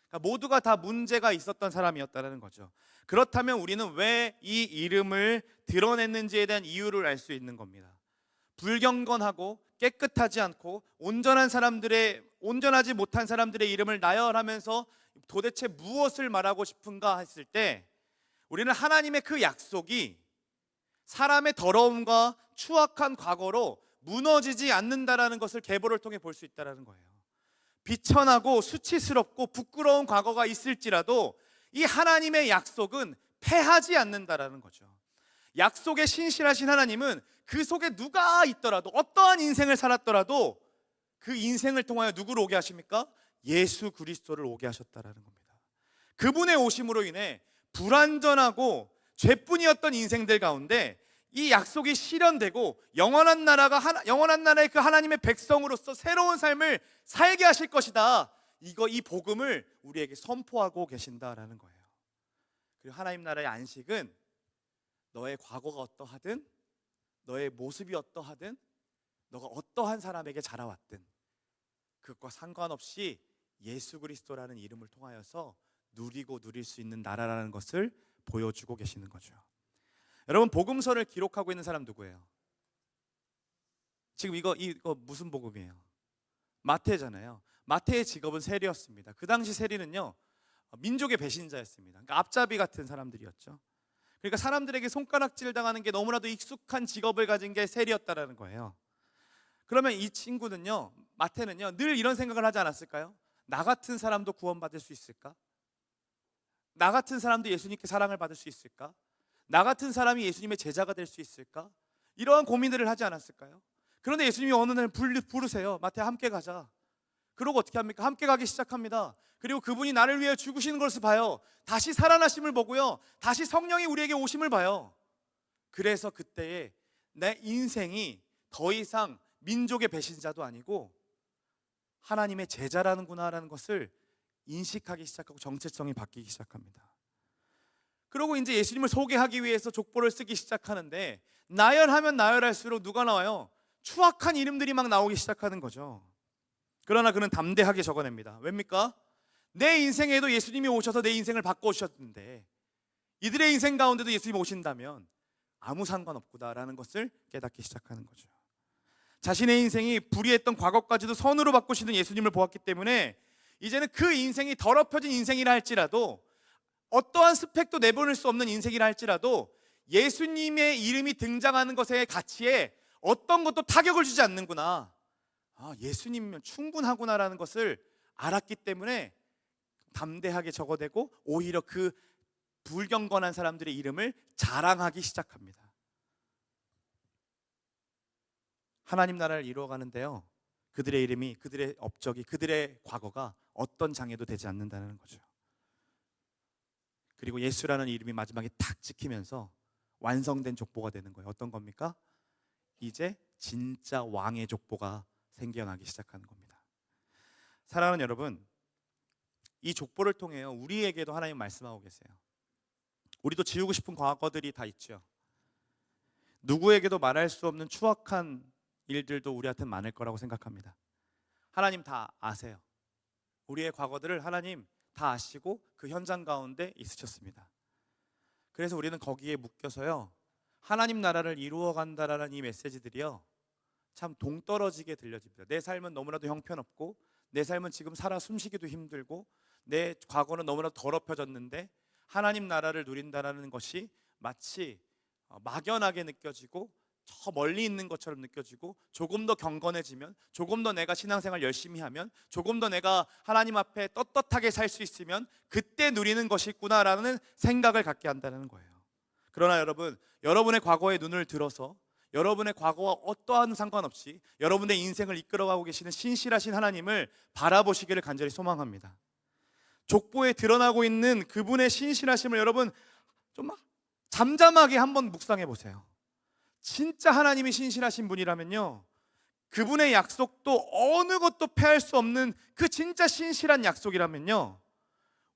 그러니까 모두가 다 문제가 있었던 사람이었다는 거죠. 그렇다면 우리는 왜 이 이름을 드러냈는지에 대한 이유를 알 수 있는 겁니다. 불경건하고 깨끗하지 않고 온전하지 못한 사람들의 이름을 나열하면서 도대체 무엇을 말하고 싶은가 했을 때 우리는 하나님의 그 약속이 사람의 더러움과 추악한 과거로 무너지지 않는다라는 것을 계보를 통해 볼 수 있다는 거예요. 비천하고 수치스럽고 부끄러운 과거가 있을지라도 이 하나님의 약속은 패하지 않는다라는 거죠. 약속에 신실하신 하나님은 그 속에 누가 있더라도 어떠한 인생을 살았더라도 그 인생을 통하여 누구를 오게 하십니까? 예수 그리스도를 오게 하셨다라는 겁니다. 그분의 오심으로 인해 불완전하고 죄뿐이었던 인생들 가운데 이 약속이 실현되고 영원한 나라의 그 하나님의 백성으로서 새로운 삶을 살게 하실 것이다. 이 복음을 우리에게 선포하고 계신다라는 거예요. 그리고 하나님 나라의 안식은 너의 과거가 어떠하든 너의 모습이 어떠하든 너가 어떠한 사람에게 자라왔든 그것과 상관없이 예수 그리스도라는 이름을 통하여서 누리고 누릴 수 있는 나라라는 것을 보여주고 계시는 거죠. 여러분, 복음서를 기록하고 있는 사람 누구예요? 지금 이거 무슨 복음이에요? 마태잖아요. 마태의 직업은 세리였습니다. 그 당시 세리는요 민족의 배신자였습니다. 그러니까 앞잡이 같은 사람들이었죠. 그러니까 사람들에게 손가락질 당하는 게 너무나도 익숙한 직업을 가진 게 세리였다라는 거예요. 그러면 이 친구는요 마태는요 늘 이런 생각을 하지 않았을까요? 나 같은 사람도 구원받을 수 있을까? 나 같은 사람도 예수님께 사랑을 받을 수 있을까? 나 같은 사람이 예수님의 제자가 될 수 있을까? 이러한 고민들을 하지 않았을까요? 그런데 예수님이 어느 날 부르세요. 마태야 함께 가자. 그러고 어떻게 합니까? 함께 가기 시작합니다. 그리고 그분이 나를 위해 죽으시는 것을 봐요. 다시 살아나심을 보고요. 다시 성령이 우리에게 오심을 봐요. 그래서 그때에 내 인생이 더 이상 민족의 배신자도 아니고 하나님의 제자라는구나라는 것을 인식하기 시작하고 정체성이 바뀌기 시작합니다. 그리고 이제 예수님을 소개하기 위해서 족보를 쓰기 시작하는데 나열하면 나열할수록 누가 나와요? 추악한 이름들이 막 나오기 시작하는 거죠. 그러나 그는 담대하게 적어냅니다. 왜입니까? 내 인생에도 예수님이 오셔서 내 인생을 바꿔주셨는데 이들의 인생 가운데도 예수님이 오신다면 아무 상관없구나라는 것을 깨닫기 시작하는 거죠. 자신의 인생이 불의했던 과거까지도 선으로 바꾸시는 예수님을 보았기 때문에 이제는 그 인생이 더럽혀진 인생이라 할지라도 어떠한 스펙도 내보낼 수 없는 인생이라 할지라도 예수님의 이름이 등장하는 것의 가치에 어떤 것도 타격을 주지 않는구나. 예수님이면 충분하구나라는 것을 알았기 때문에 담대하게 적어대고 오히려 그 불경건한 사람들의 이름을 자랑하기 시작합니다. 하나님 나라를 이루어가는데요 그들의 이름이, 그들의 업적이, 그들의 과거가 어떤 장애도 되지 않는다는 거죠. 그리고 예수라는 이름이 마지막에 탁 찍히면서 완성된 족보가 되는 거예요. 어떤 겁니까? 이제 진짜 왕의 족보가 생겨나기 시작하는 겁니다. 사랑하는 여러분, 이 족보를 통해요 우리에게도 하나님 말씀하고 계세요. 우리도 지우고 싶은 과거들이 다 있죠. 누구에게도 말할 수 없는 추악한 일들도 우리한테 많을 거라고 생각합니다. 하나님 다 아세요. 우리의 과거들을 하나님 다 아시고 그 현장 가운데 있으셨습니다. 그래서 우리는 거기에 묶여서요 하나님 나라를 이루어 간다라는 이 메시지들이요 참 동떨어지게 들려집니다. 내 삶은 너무나도 형편없고 내 삶은 지금 살아 숨쉬기도 힘들고 내 과거는 너무나도 더럽혀졌는데 하나님 나라를 누린다라는 것이 마치 막연하게 느껴지고 저 멀리 있는 것처럼 느껴지고 조금 더 경건해지면, 조금 더 내가 신앙생활 열심히 하면, 조금 더 내가 하나님 앞에 떳떳하게 살 수 있으면 그때 누리는 것이 있구나라는 생각을 갖게 한다는 거예요. 그러나 여러분, 여러분의 과거에 눈을 들어서 여러분의 과거와 어떠한 상관없이 여러분의 인생을 이끌어가고 계시는 신실하신 하나님을 바라보시기를 간절히 소망합니다. 족보에 드러나고 있는 그분의 신실하심을 여러분 좀 잠잠하게 한번 묵상해 보세요. 진짜 하나님이 신실하신 분이라면요 그분의 약속도 어느 것도 패할 수 없는 그 진짜 신실한 약속이라면요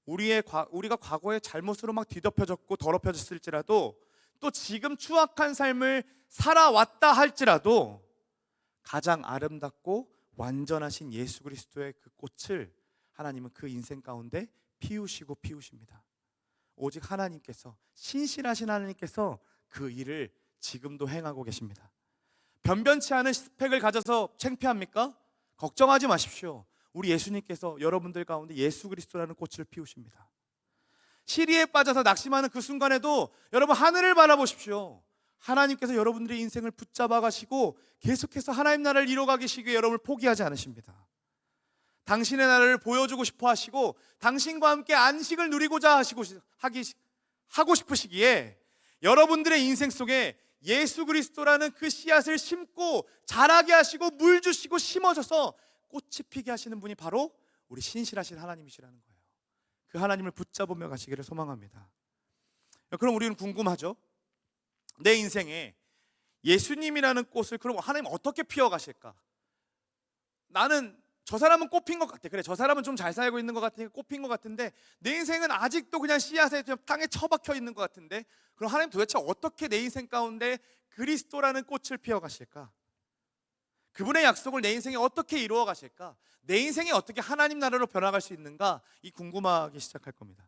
우리가 과거의 잘못으로 막 뒤덮여졌고 더럽혀졌을지라도 또 지금 추악한 삶을 살아왔다 할지라도 가장 아름답고 완전하신 예수 그리스도의 그 꽃을 하나님은 그 인생 가운데 피우십니다. 오직 하나님께서, 신실하신 하나님께서 그 일을 지금도 행하고 계십니다. 변변치 않은 스펙을 가져서 창피합니까? 걱정하지 마십시오. 우리 예수님께서 여러분들 가운데 예수 그리스도라는 꽃을 피우십니다. 시리에 빠져서 낙심하는 그 순간에도 여러분 하늘을 바라보십시오. 하나님께서 여러분들의 인생을 붙잡아 가시고 계속해서 하나님 나라를 이루어가 계시기 위해 여러분을 포기하지 않으십니다. 당신의 나라를 보여주고 싶어 하시고 당신과 함께 안식을 누리고자 하고 싶으시기에 여러분들의 인생 속에 예수 그리스도라는 그 씨앗을 심고 자라게 하시고 물 주시고 심어줘서 꽃이 피게 하시는 분이 바로 우리 신실하신 하나님이시라는 거예요. 그 하나님을 붙잡으며 가시기를 소망합니다. 그럼 우리는 궁금하죠? 내 인생에 예수님이라는 꽃을 그럼 하나님 어떻게 피워가실까? 나는 저 사람은 꽃핀 것 같아. 그래, 저 사람은 좀 잘 살고 있는 것 같으니까 꽃핀 것 같은데 내 인생은 아직도 그냥 씨앗에 땅에 처박혀 있는 것 같은데 그럼 하나님 도대체 어떻게 내 인생 가운데 그리스도라는 꽃을 피워가실까? 그분의 약속을 내 인생에 어떻게 이루어 가실까? 내 인생이 어떻게 하나님 나라로 변화갈 수 있는가? 이 궁금하기 시작할 겁니다.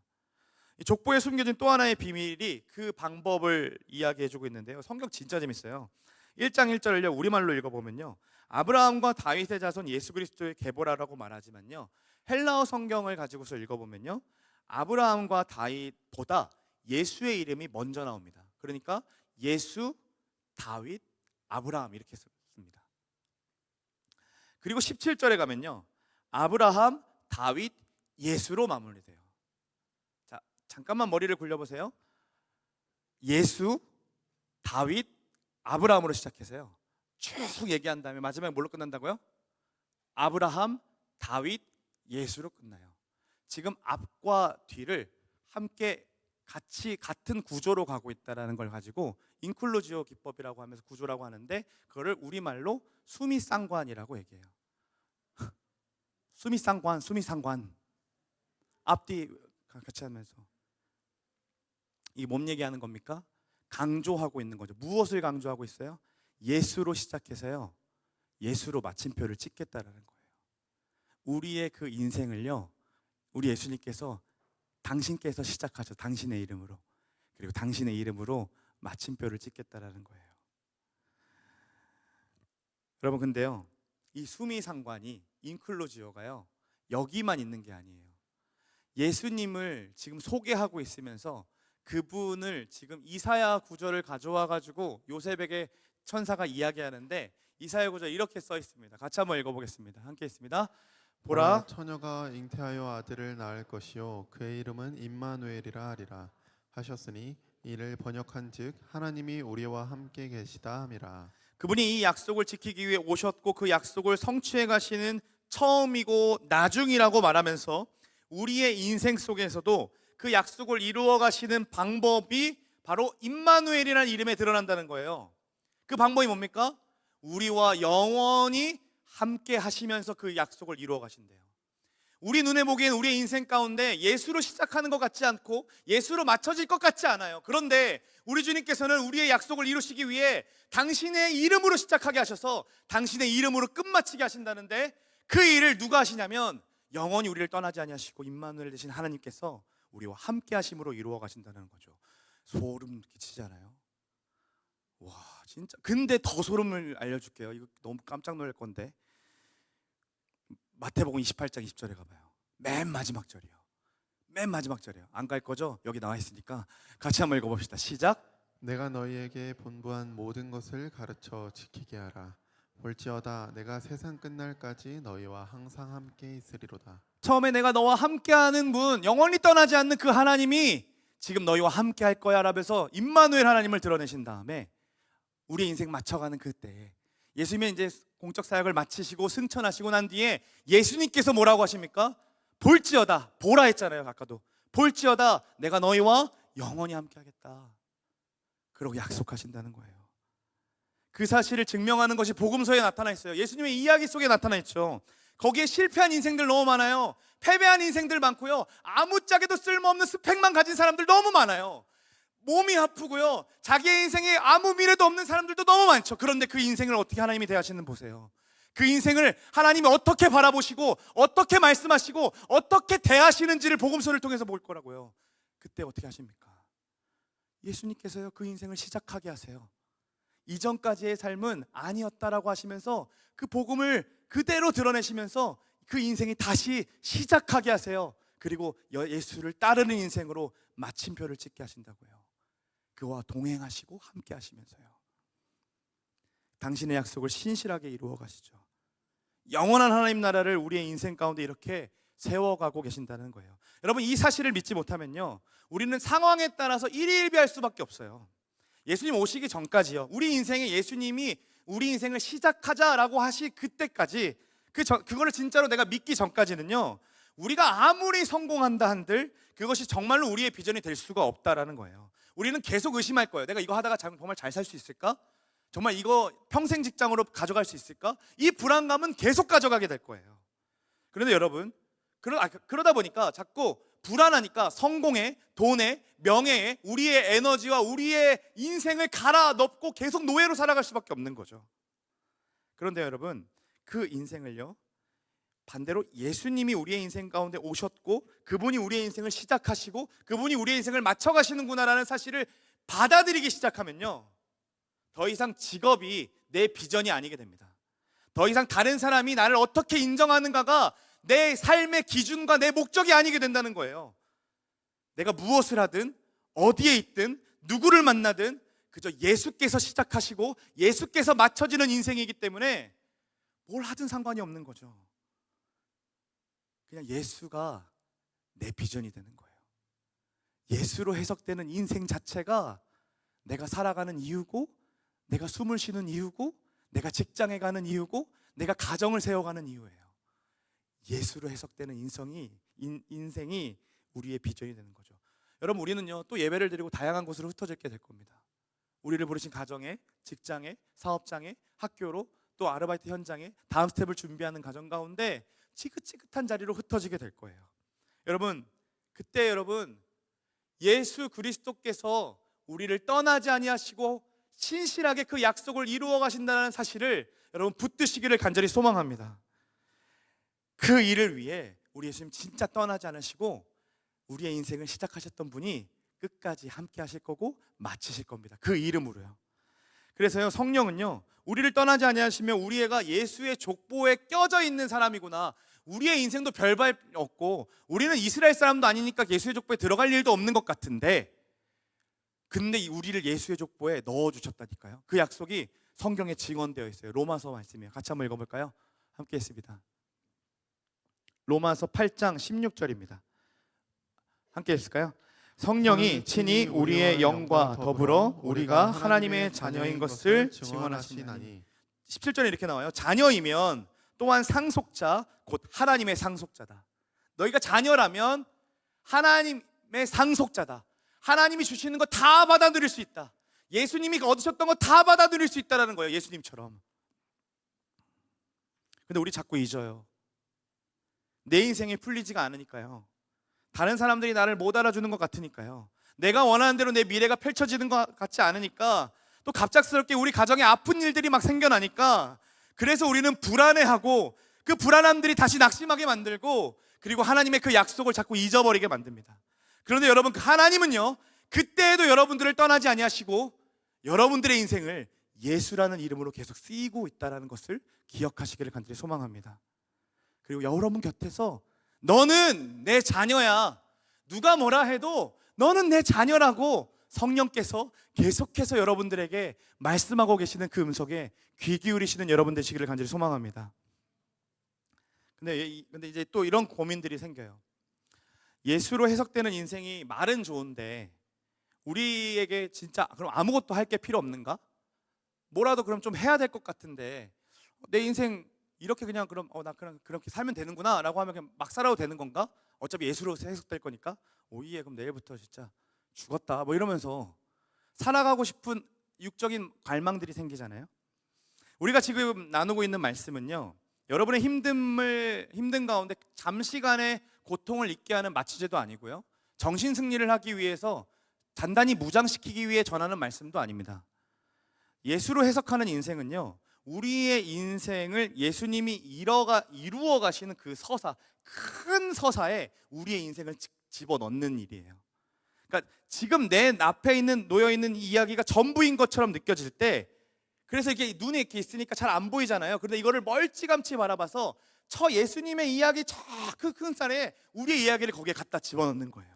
이 족보에 숨겨진 또 하나의 비밀이 그 방법을 이야기해주고 있는데요 성경 진짜 재밌어요. 1장 1절을요 우리말로 읽어보면요 아브라함과 다윗의 자손 예수 그리스도의 계보라라고 말하지만요 헬라어 성경을 가지고서 읽어보면요 아브라함과 다윗보다 예수의 이름이 먼저 나옵니다. 그러니까 예수, 다윗, 아브라함 이렇게 씁니다. 그리고 17절에 가면요, 아브라함, 다윗, 예수로 마무리돼요. 자, 잠깐만 머리를 굴려보세요. 예수, 다윗, 아브라함으로 시작해서요 쭉 얘기한 다음에 마지막에 뭘로 끝난다고요? 아브라함, 다윗, 예수로 끝나요. 지금 앞과 뒤를 함께 같이 같은 구조로 가고 있다는 걸 가지고 인클루지오 기법이라고 하면서 구조라고 하는데, 그거를 우리말로 수미상관이라고 얘기해요. 수미상관 앞뒤 같이 하면서 이게 뭔 얘기하는 겁니까? 강조하고 있는 거죠. 무엇을 강조하고 있어요? 예수로 시작해서요 예수로 마침표를 찍겠다라는 거예요. 우리의 그 인생을요 우리 예수님께서 당신께서 시작하셔, 당신의 이름으로, 그리고 당신의 이름으로 마침표를 찍겠다라는 거예요. 여러분, 근데요 이 수미상관이 인클루지오가요 여기만 있는 게 아니에요. 예수님을 지금 소개하고 있으면서 그분을 지금 이사야 구절을 가져와 가지고 요셉에게 천사가 이야기하는데, 이사야 구절 이렇게 써 있습니다. 같이 한번 읽어보겠습니다. 함께 있습니다. 보라, 처녀가 잉태하여 아들을 낳을 것이요 그의 이름은 임마누엘이라 하리라 하셨으니 이를 번역한즉 하나님이 우리와 함께 계시다 함이라. 그분이 이 약속을 지키기 위해 오셨고 그 약속을 성취해 가시는 처음이고 나중이라고 말하면서 우리의 인생 속에서도 그 약속을 이루어 가시는 방법이 바로 임마누엘이라는 이름에 드러난다는 거예요. 그 방법이 뭡니까? 우리와 영원히 함께 하시면서 그 약속을 이루어 가신대요. 우리 눈에 보기엔 우리의 인생 가운데 예수로 시작하는 것 같지 않고 예수로 맞춰질 것 같지 않아요. 그런데 우리 주님께서는 우리의 약속을 이루시기 위해 당신의 이름으로 시작하게 하셔서 당신의 이름으로 끝마치게 하신다는데, 그 일을 누가 하시냐면 영원히 우리를 떠나지 아니하시고 임마누엘 되신 하나님께서 우리와 함께 하심으로 이루어 가신다는 거죠. 소름 끼치잖아요. 와, 진짜. 근데 더 소름을 알려줄게요. 이거 너무 깜짝 놀랄 건데, 마태복음 28장 20절에 가봐요. 맨 마지막 절이요. 맨 마지막 절이에요. 안 갈 거죠? 여기 나와 있으니까 같이 한번 읽어봅시다. 시작. 내가 너희에게 본부한 모든 것을 가르쳐 지키게 하라. 볼지어다 내가 세상 끝날까지 너희와 항상 함께 있으리로다. 처음에 내가 너와 함께하는 분, 영원히 떠나지 않는 그 하나님이 지금 너희와 함께 할 거야 라면서 임마누엘 하나님을 드러내신 다음에 우리 인생 맞춰가는 그때에 예수님이 이제 공적 사역을 마치시고 승천하시고 난 뒤에 예수님께서 뭐라고 하십니까? 볼지어다, 보라 했잖아요. 아까도 볼지어다 내가 너희와 영원히 함께 하겠다, 그러고 약속하신다는 거예요. 그 사실을 증명하는 것이 복음서에 나타나 있어요. 예수님의 이야기 속에 나타나 있죠. 거기에 실패한 인생들 너무 많아요. 패배한 인생들 많고요. 아무짝에도 쓸모없는 스펙만 가진 사람들 너무 많아요. 몸이 아프고요. 자기의 인생에 아무 미래도 없는 사람들도 너무 많죠. 그런데 그 인생을 어떻게 하나님이 대하시는 보세요. 그 인생을 하나님이 어떻게 바라보시고 어떻게 말씀하시고 어떻게 대하시는지를 복음서를 통해서 볼 거라고요. 그때 어떻게 하십니까? 예수님께서요 그 인생을 시작하게 하세요. 이전까지의 삶은 아니었다라고 하시면서 그 복음을 그대로 드러내시면서 그 인생이 다시 시작하게 하세요. 그리고 예수를 따르는 인생으로 마침표를 찍게 하신다고요. 그와 동행하시고 함께 하시면서요 당신의 약속을 신실하게 이루어 가시죠. 영원한 하나님 나라를 우리의 인생 가운데 이렇게 세워가고 계신다는 거예요. 여러분, 이 사실을 믿지 못하면요 우리는 상황에 따라서 일희일비할 수밖에 없어요. 예수님 오시기 전까지요 우리 인생에 예수님이 우리 인생을 시작하자라고 하시 그때까지 그거를 진짜로 내가 믿기 전까지는요 우리가 아무리 성공한다 한들 그것이 정말로 우리의 비전이 될 수가 없다라는 거예요. 우리는 계속 의심할 거예요. 내가 이거 하다가 정말 잘 살 수 있을까? 정말 이거 평생 직장으로 가져갈 수 있을까? 이 불안감은 계속 가져가게 될 거예요. 그런데 여러분, 그러다 보니까 자꾸 불안하니까 성공에, 돈에, 명예에 우리의 에너지와 우리의 인생을 갈아 넣고 계속 노예로 살아갈 수밖에 없는 거죠. 그런데 여러분, 그 인생을요 반대로 예수님이 우리의 인생 가운데 오셨고 그분이 우리의 인생을 시작하시고 그분이 우리의 인생을 맞춰가시는구나라는 사실을 받아들이기 시작하면요 더 이상 직업이 내 비전이 아니게 됩니다. 더 이상 다른 사람이 나를 어떻게 인정하는가가 내 삶의 기준과 내 목적이 아니게 된다는 거예요. 내가 무엇을 하든 어디에 있든 누구를 만나든 그저 예수께서 시작하시고 예수께서 맞춰지는 인생이기 때문에 뭘 하든 상관이 없는 거죠. 그냥 예수가 내 비전이 되는 거예요. 예수로 해석되는 인생 자체가 내가 살아가는 이유고, 내가 숨을 쉬는 이유고, 내가 직장에 가는 이유고, 내가 가정을 세워가는 이유예요. 예수로 해석되는 인생이 우리의 비전이 되는 거죠. 여러분, 우리는요 또 예배를 드리고 다양한 곳으로 흩어지게 될 겁니다. 우리를 부르신 가정에, 직장에, 사업장에, 학교로, 또 아르바이트 현장에 다음 스텝을 준비하는 가정 가운데 지긋지긋한 자리로 흩어지게 될 거예요. 여러분, 그때 여러분 예수 그리스도께서 우리를 떠나지 아니하시고 신실하게 그 약속을 이루어 가신다는 사실을 여러분 붙드시기를 간절히 소망합니다. 그 일을 위해 우리 예수님 진짜 떠나지 않으시고 우리의 인생을 시작하셨던 분이 끝까지 함께 하실 거고 마치실 겁니다. 그 이름으로요. 그래서요, 성령은요 우리를 떠나지 아니하시면 우리가 예수의 족보에 껴져 있는 사람이구나, 우리의 인생도 별발 없고 우리는 이스라엘 사람도 아니니까 예수의 족보에 들어갈 일도 없는 것 같은데, 근데 우리를 예수의 족보에 넣어주셨다니까요. 그 약속이 성경에 증언되어 있어요. 로마서 말씀이에요. 같이 한번 읽어볼까요? 함께 했습니다. 로마서 8장 16절입니다. 함께 했을까요? 성령이 친히 우리의 영과 더불어 우리가 하나님의 자녀인 것을 증언하시나니. 17절에 이렇게 나와요. 자녀이면 또한 상속자 곧 하나님의 상속자다. 너희가 자녀라면 하나님의 상속자다. 하나님이 주시는 거 다 받아 누릴 수 있다. 예수님이 얻으셨던 거 다 받아 누릴 수 있다는 거예요. 예수님처럼. 근데 우리 자꾸 잊어요. 내 인생이 풀리지가 않으니까요. 다른 사람들이 나를 못 알아주는 것 같으니까요. 내가 원하는 대로 내 미래가 펼쳐지는 것 같지 않으니까, 또 갑작스럽게 우리 가정에 아픈 일들이 막 생겨나니까, 그래서 우리는 불안해하고 그 불안함들이 다시 낙심하게 만들고, 그리고 하나님의 그 약속을 자꾸 잊어버리게 만듭니다. 그런데 여러분, 하나님은요 그때에도 여러분들을 떠나지 아니하시고 여러분들의 인생을 예수라는 이름으로 계속 쓰이고 있다는 것을 기억하시기를 간절히 소망합니다. 그리고 여러분 곁에서 너는 내 자녀야, 누가 뭐라 해도 너는 내 자녀라고 성령께서 계속해서 여러분들에게 말씀하고 계시는 그 음성에 귀 기울이시는 여러분 되시기를 간절히 소망합니다. 근데 이제 또 이런 고민들이 생겨요. 예수로 해석되는 인생이 말은 좋은데 우리에게 진짜 그럼 아무것도 할 게 필요 없는가? 뭐라도 그럼 좀 해야 될 것 같은데 내 인생 이렇게 그냥 그럼 나 그냥 그렇게 살면 되는구나 라고 하면 그냥 막 살아도 되는 건가? 어차피 예수로 해석될 거니까 오예 그럼 내일부터 진짜 죽었다 뭐 이러면서 살아가고 싶은 육적인 갈망들이 생기잖아요. 우리가 지금 나누고 있는 말씀은요, 여러분의 힘든 가운데 잠시간의 고통을 잊게 하는 마취제도 아니고요, 정신 승리를 하기 위해서 단단히 무장시키기 위해 전하는 말씀도 아닙니다. 예수로 해석하는 인생은요, 우리의 인생을 예수님이 이루어 가시는 그 서사, 큰 서사에 우리의 인생을 집어넣는 일이에요. 그러니까 지금 내 앞에 놓여 있는 이야기가 전부인 것처럼 느껴질 때, 그래서 이게 눈에 이렇게 있으니까 잘 안 보이잖아요. 그런데 이거를 멀찌감치 바라봐서 예수님의 이야기 저 그 큰 쌀에 우리의 이야기를 거기에 갖다 집어넣는 거예요.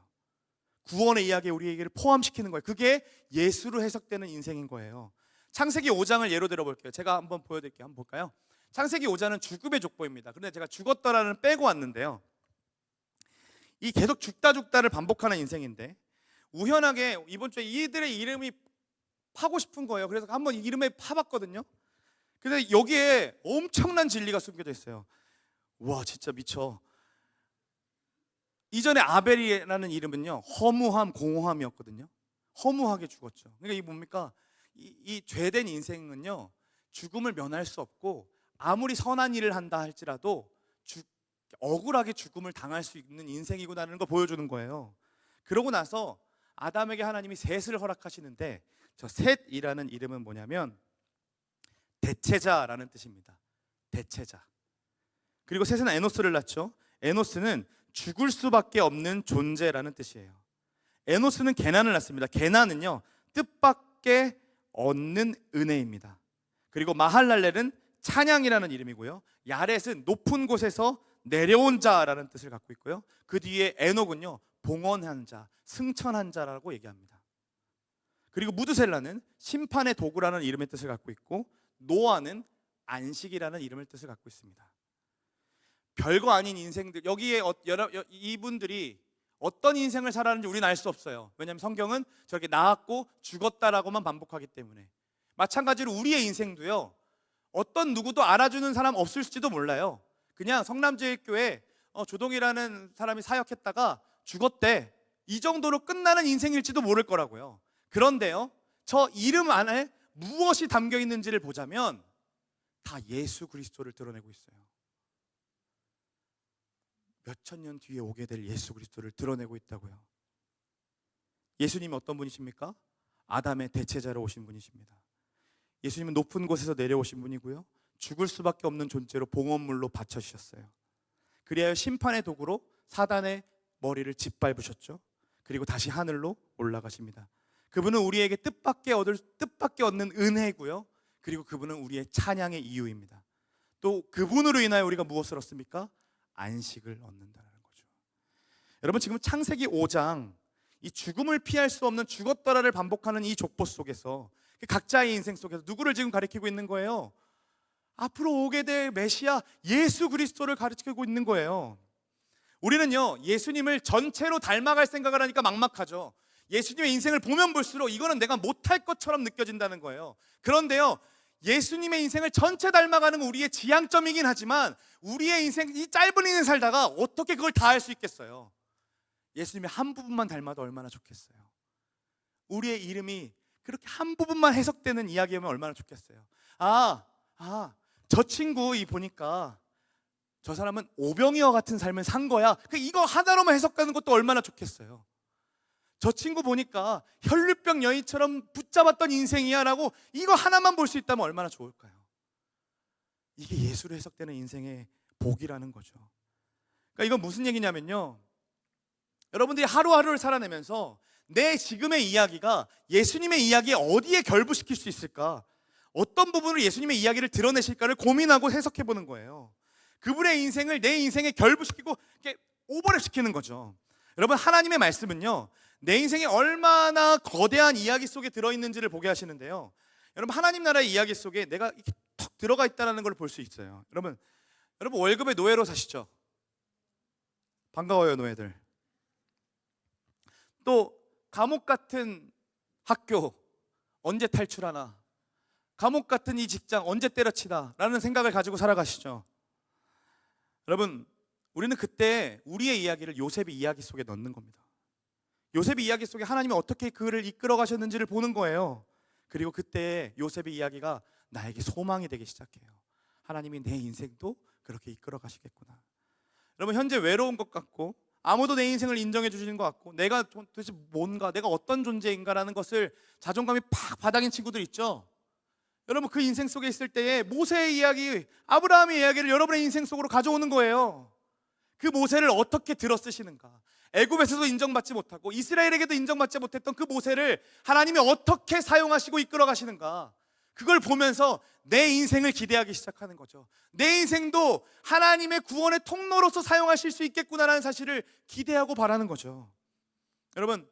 구원의 이야기에 우리의 얘기를 포함시키는 거예요. 그게 예수로 해석되는 인생인 거예요. 창세기 5장을 예로 들어볼게요. 제가 한번 보여드릴게요. 한번 볼까요? 창세기 5장은 죽음의 족보입니다. 그런데 제가 죽었더라는 빼고 왔는데요, 이 계속 죽다를 반복하는 인생인데, 우연하게 이번 주에 이들의 이름이 파고 싶은 거예요. 그래서 한번 이름에 파봤거든요. 근데 여기에 엄청난 진리가 숨겨져 있어요. 와, 진짜 미쳐. 이전에 아벨이라는 이름은요, 허무함, 공허함이었거든요. 허무하게 죽었죠. 그러니까 이게 뭡니까? 이 죄된 인생은요, 죽음을 면할 수 없고 아무리 선한 일을 한다 할지라도 억울하게 죽음을 당할 수 있는 인생이구나라는 걸 보여주는 거예요. 그러고 나서 아담에게 하나님이 셋을 허락하시는데, 저 셋이라는 이름은 뭐냐면 대체자라는 뜻입니다. 대체자. 그리고 셋은 에노스를 낳죠. 에노스는 죽을 수밖에 없는 존재라는 뜻이에요. 에노스는 게난을 낳습니다. 게난은요, 뜻밖의 얻는 은혜입니다. 그리고 마할랄렐은 찬양이라는 이름이고요, 야렛은 높은 곳에서 내려온 자라는 뜻을 갖고 있고요, 그 뒤에 에녹은요, 봉헌한 자, 승천한 자라고 얘기합니다. 그리고 무드셀라는 심판의 도구라는 이름의 뜻을 갖고 있고, 노아는 안식이라는 이름을 뜻을 갖고 있습니다. 별거 아닌 인생들, 여기에 이분들이 어떤 인생을 살았는지 우리는 알 수 없어요. 왜냐하면 성경은 저렇게 나았고 죽었다라고만 반복하기 때문에. 마찬가지로 우리의 인생도요, 어떤 누구도 알아주는 사람 없을지도 몰라요. 그냥 성남제일교회 조동이라는 사람이 사역했다가 죽었대, 이 정도로 끝나는 인생일지도 모를 거라고요. 그런데요, 저 이름 안에 무엇이 담겨 있는지를 보자면 다 예수 그리스도를 드러내고 있어요. 몇천 년 뒤에 오게 될 예수 그리스도를 드러내고 있다고요. 예수님이 어떤 분이십니까? 아담의 대체자로 오신 분이십니다. 예수님은 높은 곳에서 내려오신 분이고요, 죽을 수밖에 없는 존재로 봉헌물로 바쳐주셨어요. 그리하여 심판의 도구로 사단의 머리를 짓밟으셨죠. 그리고 다시 하늘로 올라가십니다. 그분은 우리에게 뜻밖의 얻는 은혜고요, 그리고 그분은 우리의 찬양의 이유입니다. 또 그분으로 인하여 우리가 무엇을 얻습니까? 안식을 얻는다는 거죠. 여러분, 지금 창세기 5장, 이 죽음을 피할 수 없는 죽었더라를 반복하는 이 족보 속에서, 각자의 인생 속에서 누구를 지금 가리키고 있는 거예요? 앞으로 오게 될 메시아 예수 그리스도를 가리키고 있는 거예요. 우리는요, 예수님을 전체로 닮아갈 생각을 하니까 막막하죠. 예수님의 인생을 보면 볼수록 이거는 내가 못할 것처럼 느껴진다는 거예요. 그런데요, 예수님의 인생을 전체 닮아가는 건 우리의 지향점이긴 하지만 우리의 인생, 이 짧은 인생 살다가 어떻게 그걸 다 할 수 있겠어요? 예수님의 한 부분만 닮아도 얼마나 좋겠어요. 우리의 이름이 그렇게 한 부분만 해석되는 이야기면 얼마나 좋겠어요. 저 친구 보니까 저 사람은 오병이어 같은 삶을 산 거야, 이거 하나로만 해석되는 것도 얼마나 좋겠어요. 저 친구 보니까 혈류병 여인처럼 붙잡았던 인생이야 라고 이거 하나만 볼 수 있다면 얼마나 좋을까요? 이게 예수로 해석되는 인생의 복이라는 거죠. 그러니까 이건 무슨 얘기냐면요, 여러분들이 하루하루를 살아내면서 내 지금의 이야기가 예수님의 이야기에 어디에 결부시킬 수 있을까, 어떤 부분으로 예수님의 이야기를 드러내실까를 고민하고 해석해 보는 거예요. 그분의 인생을 내 인생에 결부시키고 이렇게 오버랩시키는 거죠. 여러분, 하나님의 말씀은요, 내 인생에 얼마나 거대한 이야기 속에 들어있는지를 보게 하시는데요, 여러분, 하나님 나라의 이야기 속에 내가 이렇게 턱 들어가 있다는 걸 볼 수 있어요. 여러분 월급의 노예로 사시죠? 반가워요, 노예들. 또 감옥 같은 학교 언제 탈출하나, 감옥 같은 이 직장 언제 때려치나 라는 생각을 가지고 살아가시죠. 여러분, 우리는 그때 우리의 이야기를 요셉의 이야기 속에 넣는 겁니다. 요셉의 이야기 속에 하나님이 어떻게 그를 이끌어 가셨는지를 보는 거예요. 그리고 그때 요셉의 이야기가 나에게 소망이 되기 시작해요. 하나님이 내 인생도 그렇게 이끌어 가시겠구나. 여러분, 현재 외로운 것 같고 아무도 내 인생을 인정해 주시는 것 같고 내가 도대체 뭔가, 내가 어떤 존재인가라는 것을 자존감이 팍 바닥인 친구들 있죠. 여러분, 그 인생 속에 있을 때에 모세의 이야기, 아브라함의 이야기를 여러분의 인생 속으로 가져오는 거예요. 그 모세를 어떻게 들어쓰시는가, 애굽에서도 인정받지 못하고 이스라엘에게도 인정받지 못했던 그 모세를 하나님이 어떻게 사용하시고 이끌어 가시는가, 그걸 보면서 내 인생을 기대하기 시작하는 거죠. 내 인생도 하나님의 구원의 통로로서 사용하실 수 있겠구나라는 사실을 기대하고 바라는 거죠. 여러분,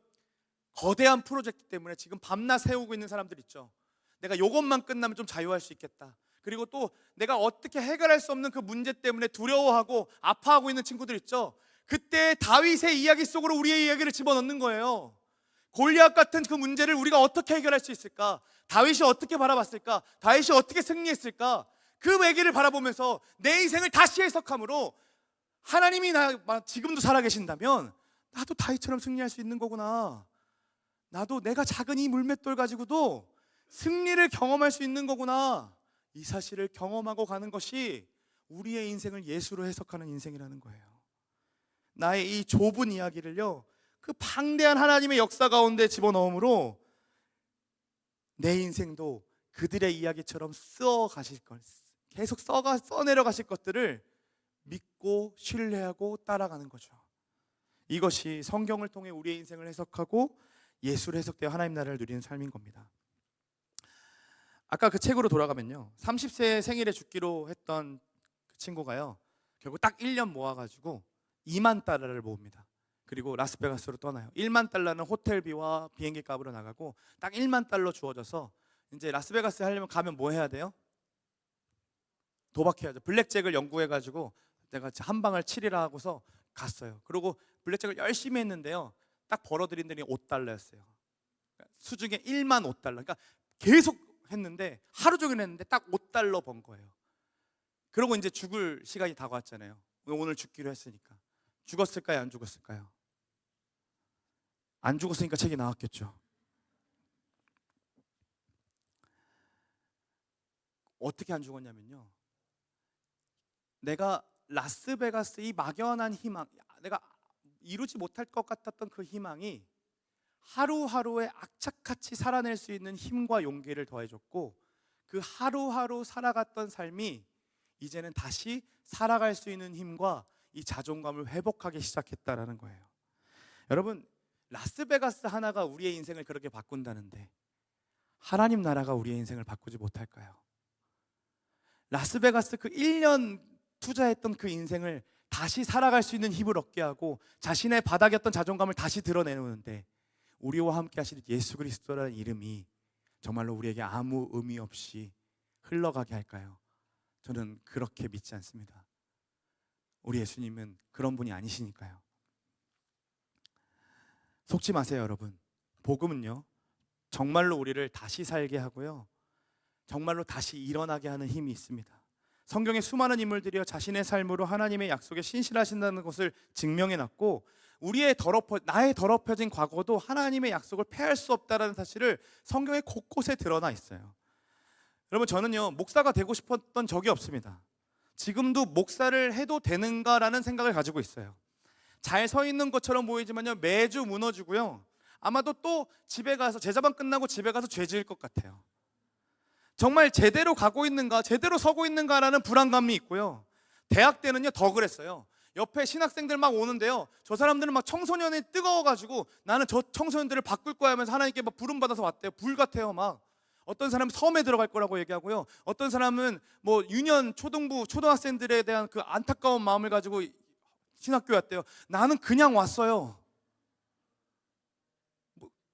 거대한 프로젝트 때문에 지금 밤낮 세우고 있는 사람들 있죠. 내가 이것만 끝나면 좀 자유할 수 있겠다. 그리고 또 내가 어떻게 해결할 수 없는 그 문제 때문에 두려워하고 아파하고 있는 친구들 있죠. 그때 다윗의 이야기 속으로 우리의 이야기를 집어넣는 거예요. 골리앗 같은 그 문제를 우리가 어떻게 해결할 수 있을까? 다윗이 어떻게 바라봤을까? 다윗이 어떻게 승리했을까? 그 얘기를 바라보면서 내 인생을 다시 해석함으로 하나님이 지금도 살아계신다면 나도 다윗처럼 승리할 수 있는 거구나, 나도 내가 작은 이 물맷돌 가지고도 승리를 경험할 수 있는 거구나, 이 사실을 경험하고 가는 것이 우리의 인생을 예수로 해석하는 인생이라는 거예요. 나의 이 좁은 이야기를요, 그 방대한 하나님의 역사 가운데 집어넣음으로 내 인생도 그들의 이야기처럼 써가실 것, 계속 써내려 가실 것들을 믿고 신뢰하고 따라가는 거죠. 이것이 성경을 통해 우리의 인생을 해석하고 예수를 해석되어 하나님 나라를 누리는 삶인 겁니다. 아까 그 책으로 돌아가면요, 30세 생일에 죽기로 했던 그 친구가요, 결국 딱 1년 모아가지고 2만 달러를 모읍니다. 그리고 라스베가스로 떠나요. 1만 달러는 호텔비와 비행기 값으로 나가고 딱 1만 달러 주어져서 이제 라스베가스에 하려면 가면 뭐 해야 돼요? 도박해야죠. 블랙잭을 연구해가지고 내가 한 방을 치리라 하고서 갔어요. 그리고 블랙잭을 열심히 했는데요. 딱 벌어들인 돈이 $5였어요. 수중에 1만 $5. 그러니까 계속 했는데 하루 종일 했는데 딱 $5 번 거예요. 그러고 이제 죽을 시간이 다가왔잖아요. 오늘 죽기로 했으니까. 죽었을까요? 안 죽었을까요? 안 죽었으니까 책이 나왔겠죠. 어떻게 안 죽었냐면요. 내가 라스베가스 이 막연한 희망, 내가 이루지 못할 것 같았던 그 희망이 하루하루에 악착같이 살아낼 수 있는 힘과 용기를 더해줬고, 그 하루하루 살아갔던 삶이 이제는 다시 살아갈 수 있는 힘과 이 자존감을 회복하기 시작했다라는 거예요. 여러분, 라스베가스 하나가 우리의 인생을 그렇게 바꾼다는데 하나님 나라가 우리의 인생을 바꾸지 못할까요? 라스베가스 그 1년 투자했던 그 인생을 다시 살아갈 수 있는 힘을 얻게 하고 자신의 바닥이었던 자존감을 다시 드러내는데, 우리와 함께 하실 예수 그리스도라는 이름이 정말로 우리에게 아무 의미 없이 흘러가게 할까요? 저는 그렇게 믿지 않습니다. 우리 예수님은 그런 분이 아니시니까요. 속지 마세요, 여러분. 복음은요, 정말로 우리를 다시 살게 하고요, 정말로 다시 일어나게 하는 힘이 있습니다. 성경의 수많은 인물들이요, 자신의 삶으로 하나님의 약속에 신실하신다는 것을 증명해놨고, 나의 더럽혀진 과거도 하나님의 약속을 패할 수 없다는 사실을 성경의 곳곳에 드러나 있어요. 여러분, 저는요, 목사가 되고 싶었던 적이 없습니다. 지금도 목사를 해도 되는가라는 생각을 가지고 있어요. 잘 서 있는 것처럼 보이지만요, 매주 무너지고요, 아마도 또 집에 가서 제자반 끝나고 집에 가서 죄 지을 것 같아요. 정말 제대로 가고 있는가, 제대로 서고 있는가라는 불안감이 있고요. 대학 때는요 더 그랬어요. 옆에 신학생들 막 오는데요, 저 사람들은 막 청소년이 뜨거워가지고 나는 저 청소년들을 바꿀 거야 하면서 하나님께 막 부름 받아서 왔대요. 불 같아요. 막 어떤 사람은 섬에 들어갈 거라고 얘기하고요, 어떤 사람은 뭐 유년 초등학생들에 대한 그 안타까운 마음을 가지고 신학교에 왔대요. 나는 그냥 왔어요.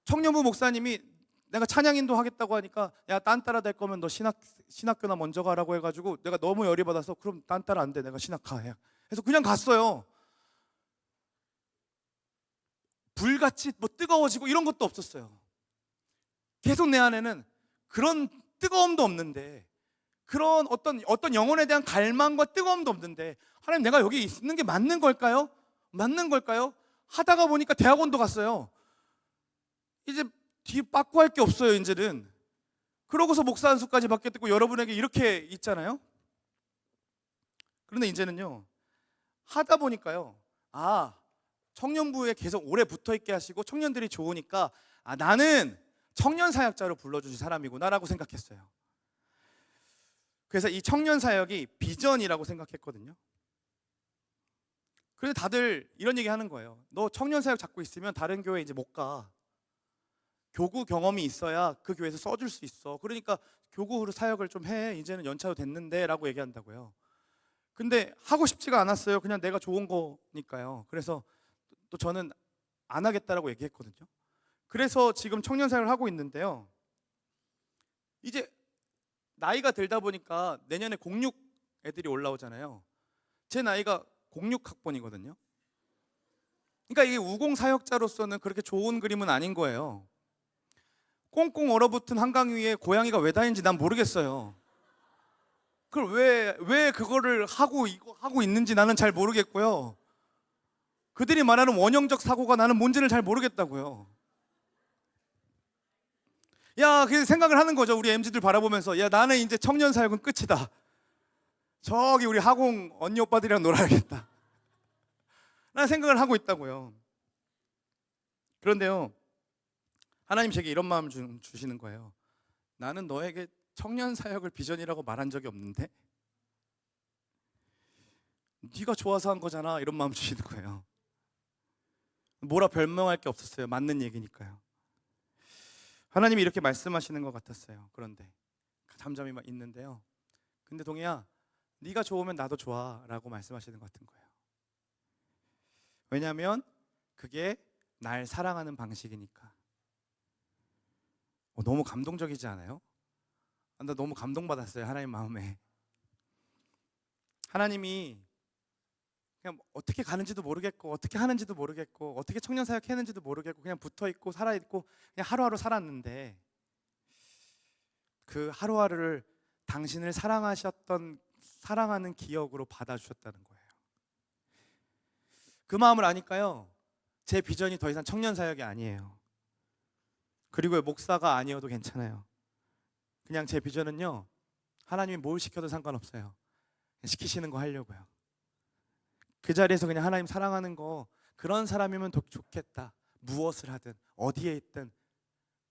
청년부 목사님이 내가 찬양인도 하겠다고 하니까, 야, 딴 따라 될 거면 너 신학교나 먼저 가라고 해가지고 내가 너무 열이 받아서, 그럼 딴 따라 안 돼, 내가 신학 가 해. 그래서 그냥 갔어요. 불같이 뭐 뜨거워지고 이런 것도 없었어요. 계속 내 안에는 그런 뜨거움도 없는데, 그런 어떤 영혼에 대한 갈망과 뜨거움도 없는데, 하나님, 내가 여기 있는 게 맞는 걸까요? 맞는 걸까요? 하다가 보니까 대학원도 갔어요. 이제 뒤 빠꾸 할 게 없어요, 이제는. 그러고서 목사 안수까지 받게 됐고 여러분에게 이렇게 있잖아요. 그런데 이제는요, 하다 보니까요, 청년부에 계속 오래 붙어있게 하시고 청년들이 좋으니까 나는 청년 사역자로 불러주신 사람이구나라고 생각했어요. 그래서 이 청년 사역이 비전이라고 생각했거든요. 그런데 다들 이런 얘기 하는 거예요. 너 청년 사역 잡고 있으면 다른 교회 이제 못 가. 교구 경험이 있어야 그 교회에서 써줄 수 있어. 그러니까 교구로 사역을 좀 해. 이제는 연차도 됐는데 라고 얘기한다고요. 근데 하고 싶지가 않았어요. 그냥 내가 좋은 거니까요. 그래서 또 저는 안 하겠다라고 얘기했거든요. 그래서 지금 청년 사역을 하고 있는데요, 이제 나이가 들다 보니까 내년에 06 애들이 올라오잖아요. 제 나이가 06학번이거든요. 그러니까 이게 우공 사역자로서는 그렇게 좋은 그림은 아닌 거예요. 꽁꽁 얼어붙은 한강 위에 고양이가 왜 다니는지 난 모르겠어요. 그걸 왜 그거를 하고 있는지 나는 잘 모르겠고요. 그들이 말하는 원형적 사고가 나는 뭔지를 잘 모르겠다고요. 그래서 생각을 하는 거죠. 우리 MZ들 바라보면서, 나는 이제 청년 사역은 끝이다. 저기 우리 하공 언니 오빠들이랑 놀아야겠다 라는 생각을 하고 있다고요. 그런데요, 하나님 제게 이런 마음을 주시는 거예요. 나는 너에게 청년 사역을 비전이라고 말한 적이 없는데 네가 좋아서 한 거잖아, 이런 마음 주시는 거예요. 뭐라 별명할 게 없었어요. 맞는 얘기니까요. 하나님이 이렇게 말씀하시는 것 같았어요. 그런데 잠잠히 있는데요, 근데 동희야, 네가 좋으면 나도 좋아 라고 말씀하시는 것 같은 거예요. 왜냐하면 그게 날 사랑하는 방식이니까. 너무 감동적이지 않아요? 나 너무 감동받았어요, 하나님 마음에. 하나님이 그냥 어떻게 가는지도 모르겠고 어떻게 하는지도 모르겠고 어떻게 청년 사역 했는지도 모르겠고 그냥 붙어 있고 살아 있고 그냥 하루하루 살았는데 그 하루하루를 당신을 사랑하는 기억으로 받아주셨다는 거예요. 그 마음을 아니까요, 제 비전이 더 이상 청년 사역이 아니에요. 그리고 목사가 아니어도 괜찮아요. 그냥 제 비전은요, 하나님이 뭘 시켜도 상관없어요. 시키시는 거 하려고요. 그 자리에서 그냥 하나님 사랑하는 거, 그런 사람이면 더 좋겠다. 무엇을 하든 어디에 있든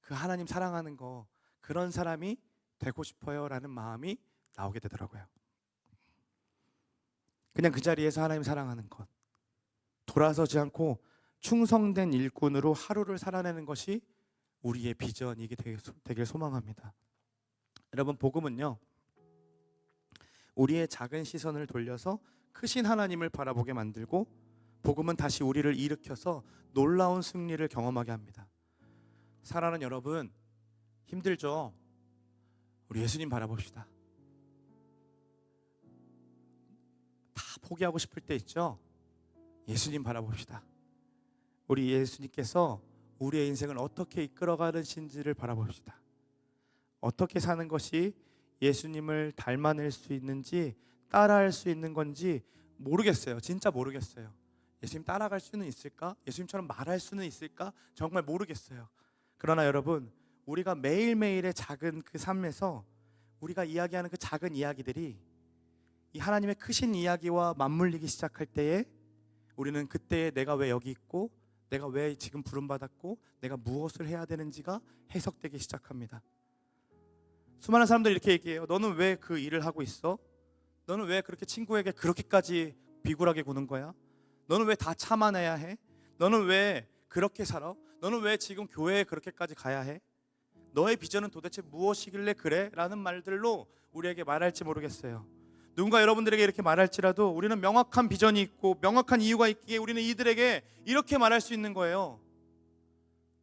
그 하나님 사랑하는 거, 그런 사람이 되고 싶어요 라는 마음이 나오게 되더라고요. 그냥 그 자리에서 하나님 사랑하는 것, 돌아서지 않고 충성된 일꾼으로 하루를 살아내는 것이 우리의 비전이게 되길 소망합니다. 여러분, 복음은요, 우리의 작은 시선을 돌려서 크신 하나님을 바라보게 만들고, 복음은 다시 우리를 일으켜서 놀라운 승리를 경험하게 합니다. 사랑하는 여러분, 힘들죠? 우리 예수님 바라봅시다. 다 포기하고 싶을 때 있죠? 예수님 바라봅시다. 우리 예수님께서 우리의 인생을 어떻게 이끌어가는지를 바라봅시다. 어떻게 사는 것이 예수님을 닮아낼 수 있는지, 따라할 수 있는 건지 모르겠어요. 진짜 모르겠어요. 예수님 따라갈 수는 있을까? 예수님처럼 말할 수는 있을까? 정말 모르겠어요. 그러나 여러분, 우리가 매일매일의 작은 그 삶에서 우리가 이야기하는 그 작은 이야기들이 이 하나님의 크신 이야기와 맞물리기 시작할 때에 우리는 그때에 내가 왜 여기 있고, 내가 왜 지금 부름받았고, 내가 무엇을 해야 되는지가 해석되기 시작합니다. 수많은 사람들이 이렇게 얘기해요. 너는 왜 그 일을 하고 있어? 너는 왜 그렇게 친구에게 그렇게까지 비굴하게 구는 거야? 너는 왜 다 참아내야 해? 너는 왜 그렇게 살아? 너는 왜 지금 교회에 그렇게까지 가야 해? 너의 비전은 도대체 무엇이길래 그래? 라는 말들로 우리에게 말할지 모르겠어요. 누군가 여러분들에게 이렇게 말할지라도 우리는 명확한 비전이 있고 명확한 이유가 있기에 우리는 이들에게 이렇게 말할 수 있는 거예요.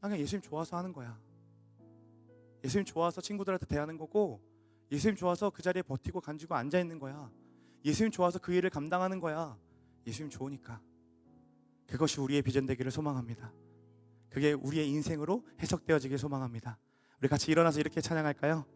나 그냥 예수님 좋아서 하는 거야. 예수님 좋아서 친구들한테 대하는 거고, 예수님 좋아서 그 자리에 버티고 간지고 앉아 있는 거야. 예수님 좋아서 그 일을 감당하는 거야. 예수님 좋으니까. 그것이 우리의 비전 되기를 소망합니다. 그게 우리의 인생으로 해석되어지길 소망합니다. 우리 같이 일어나서 이렇게 찬양할까요?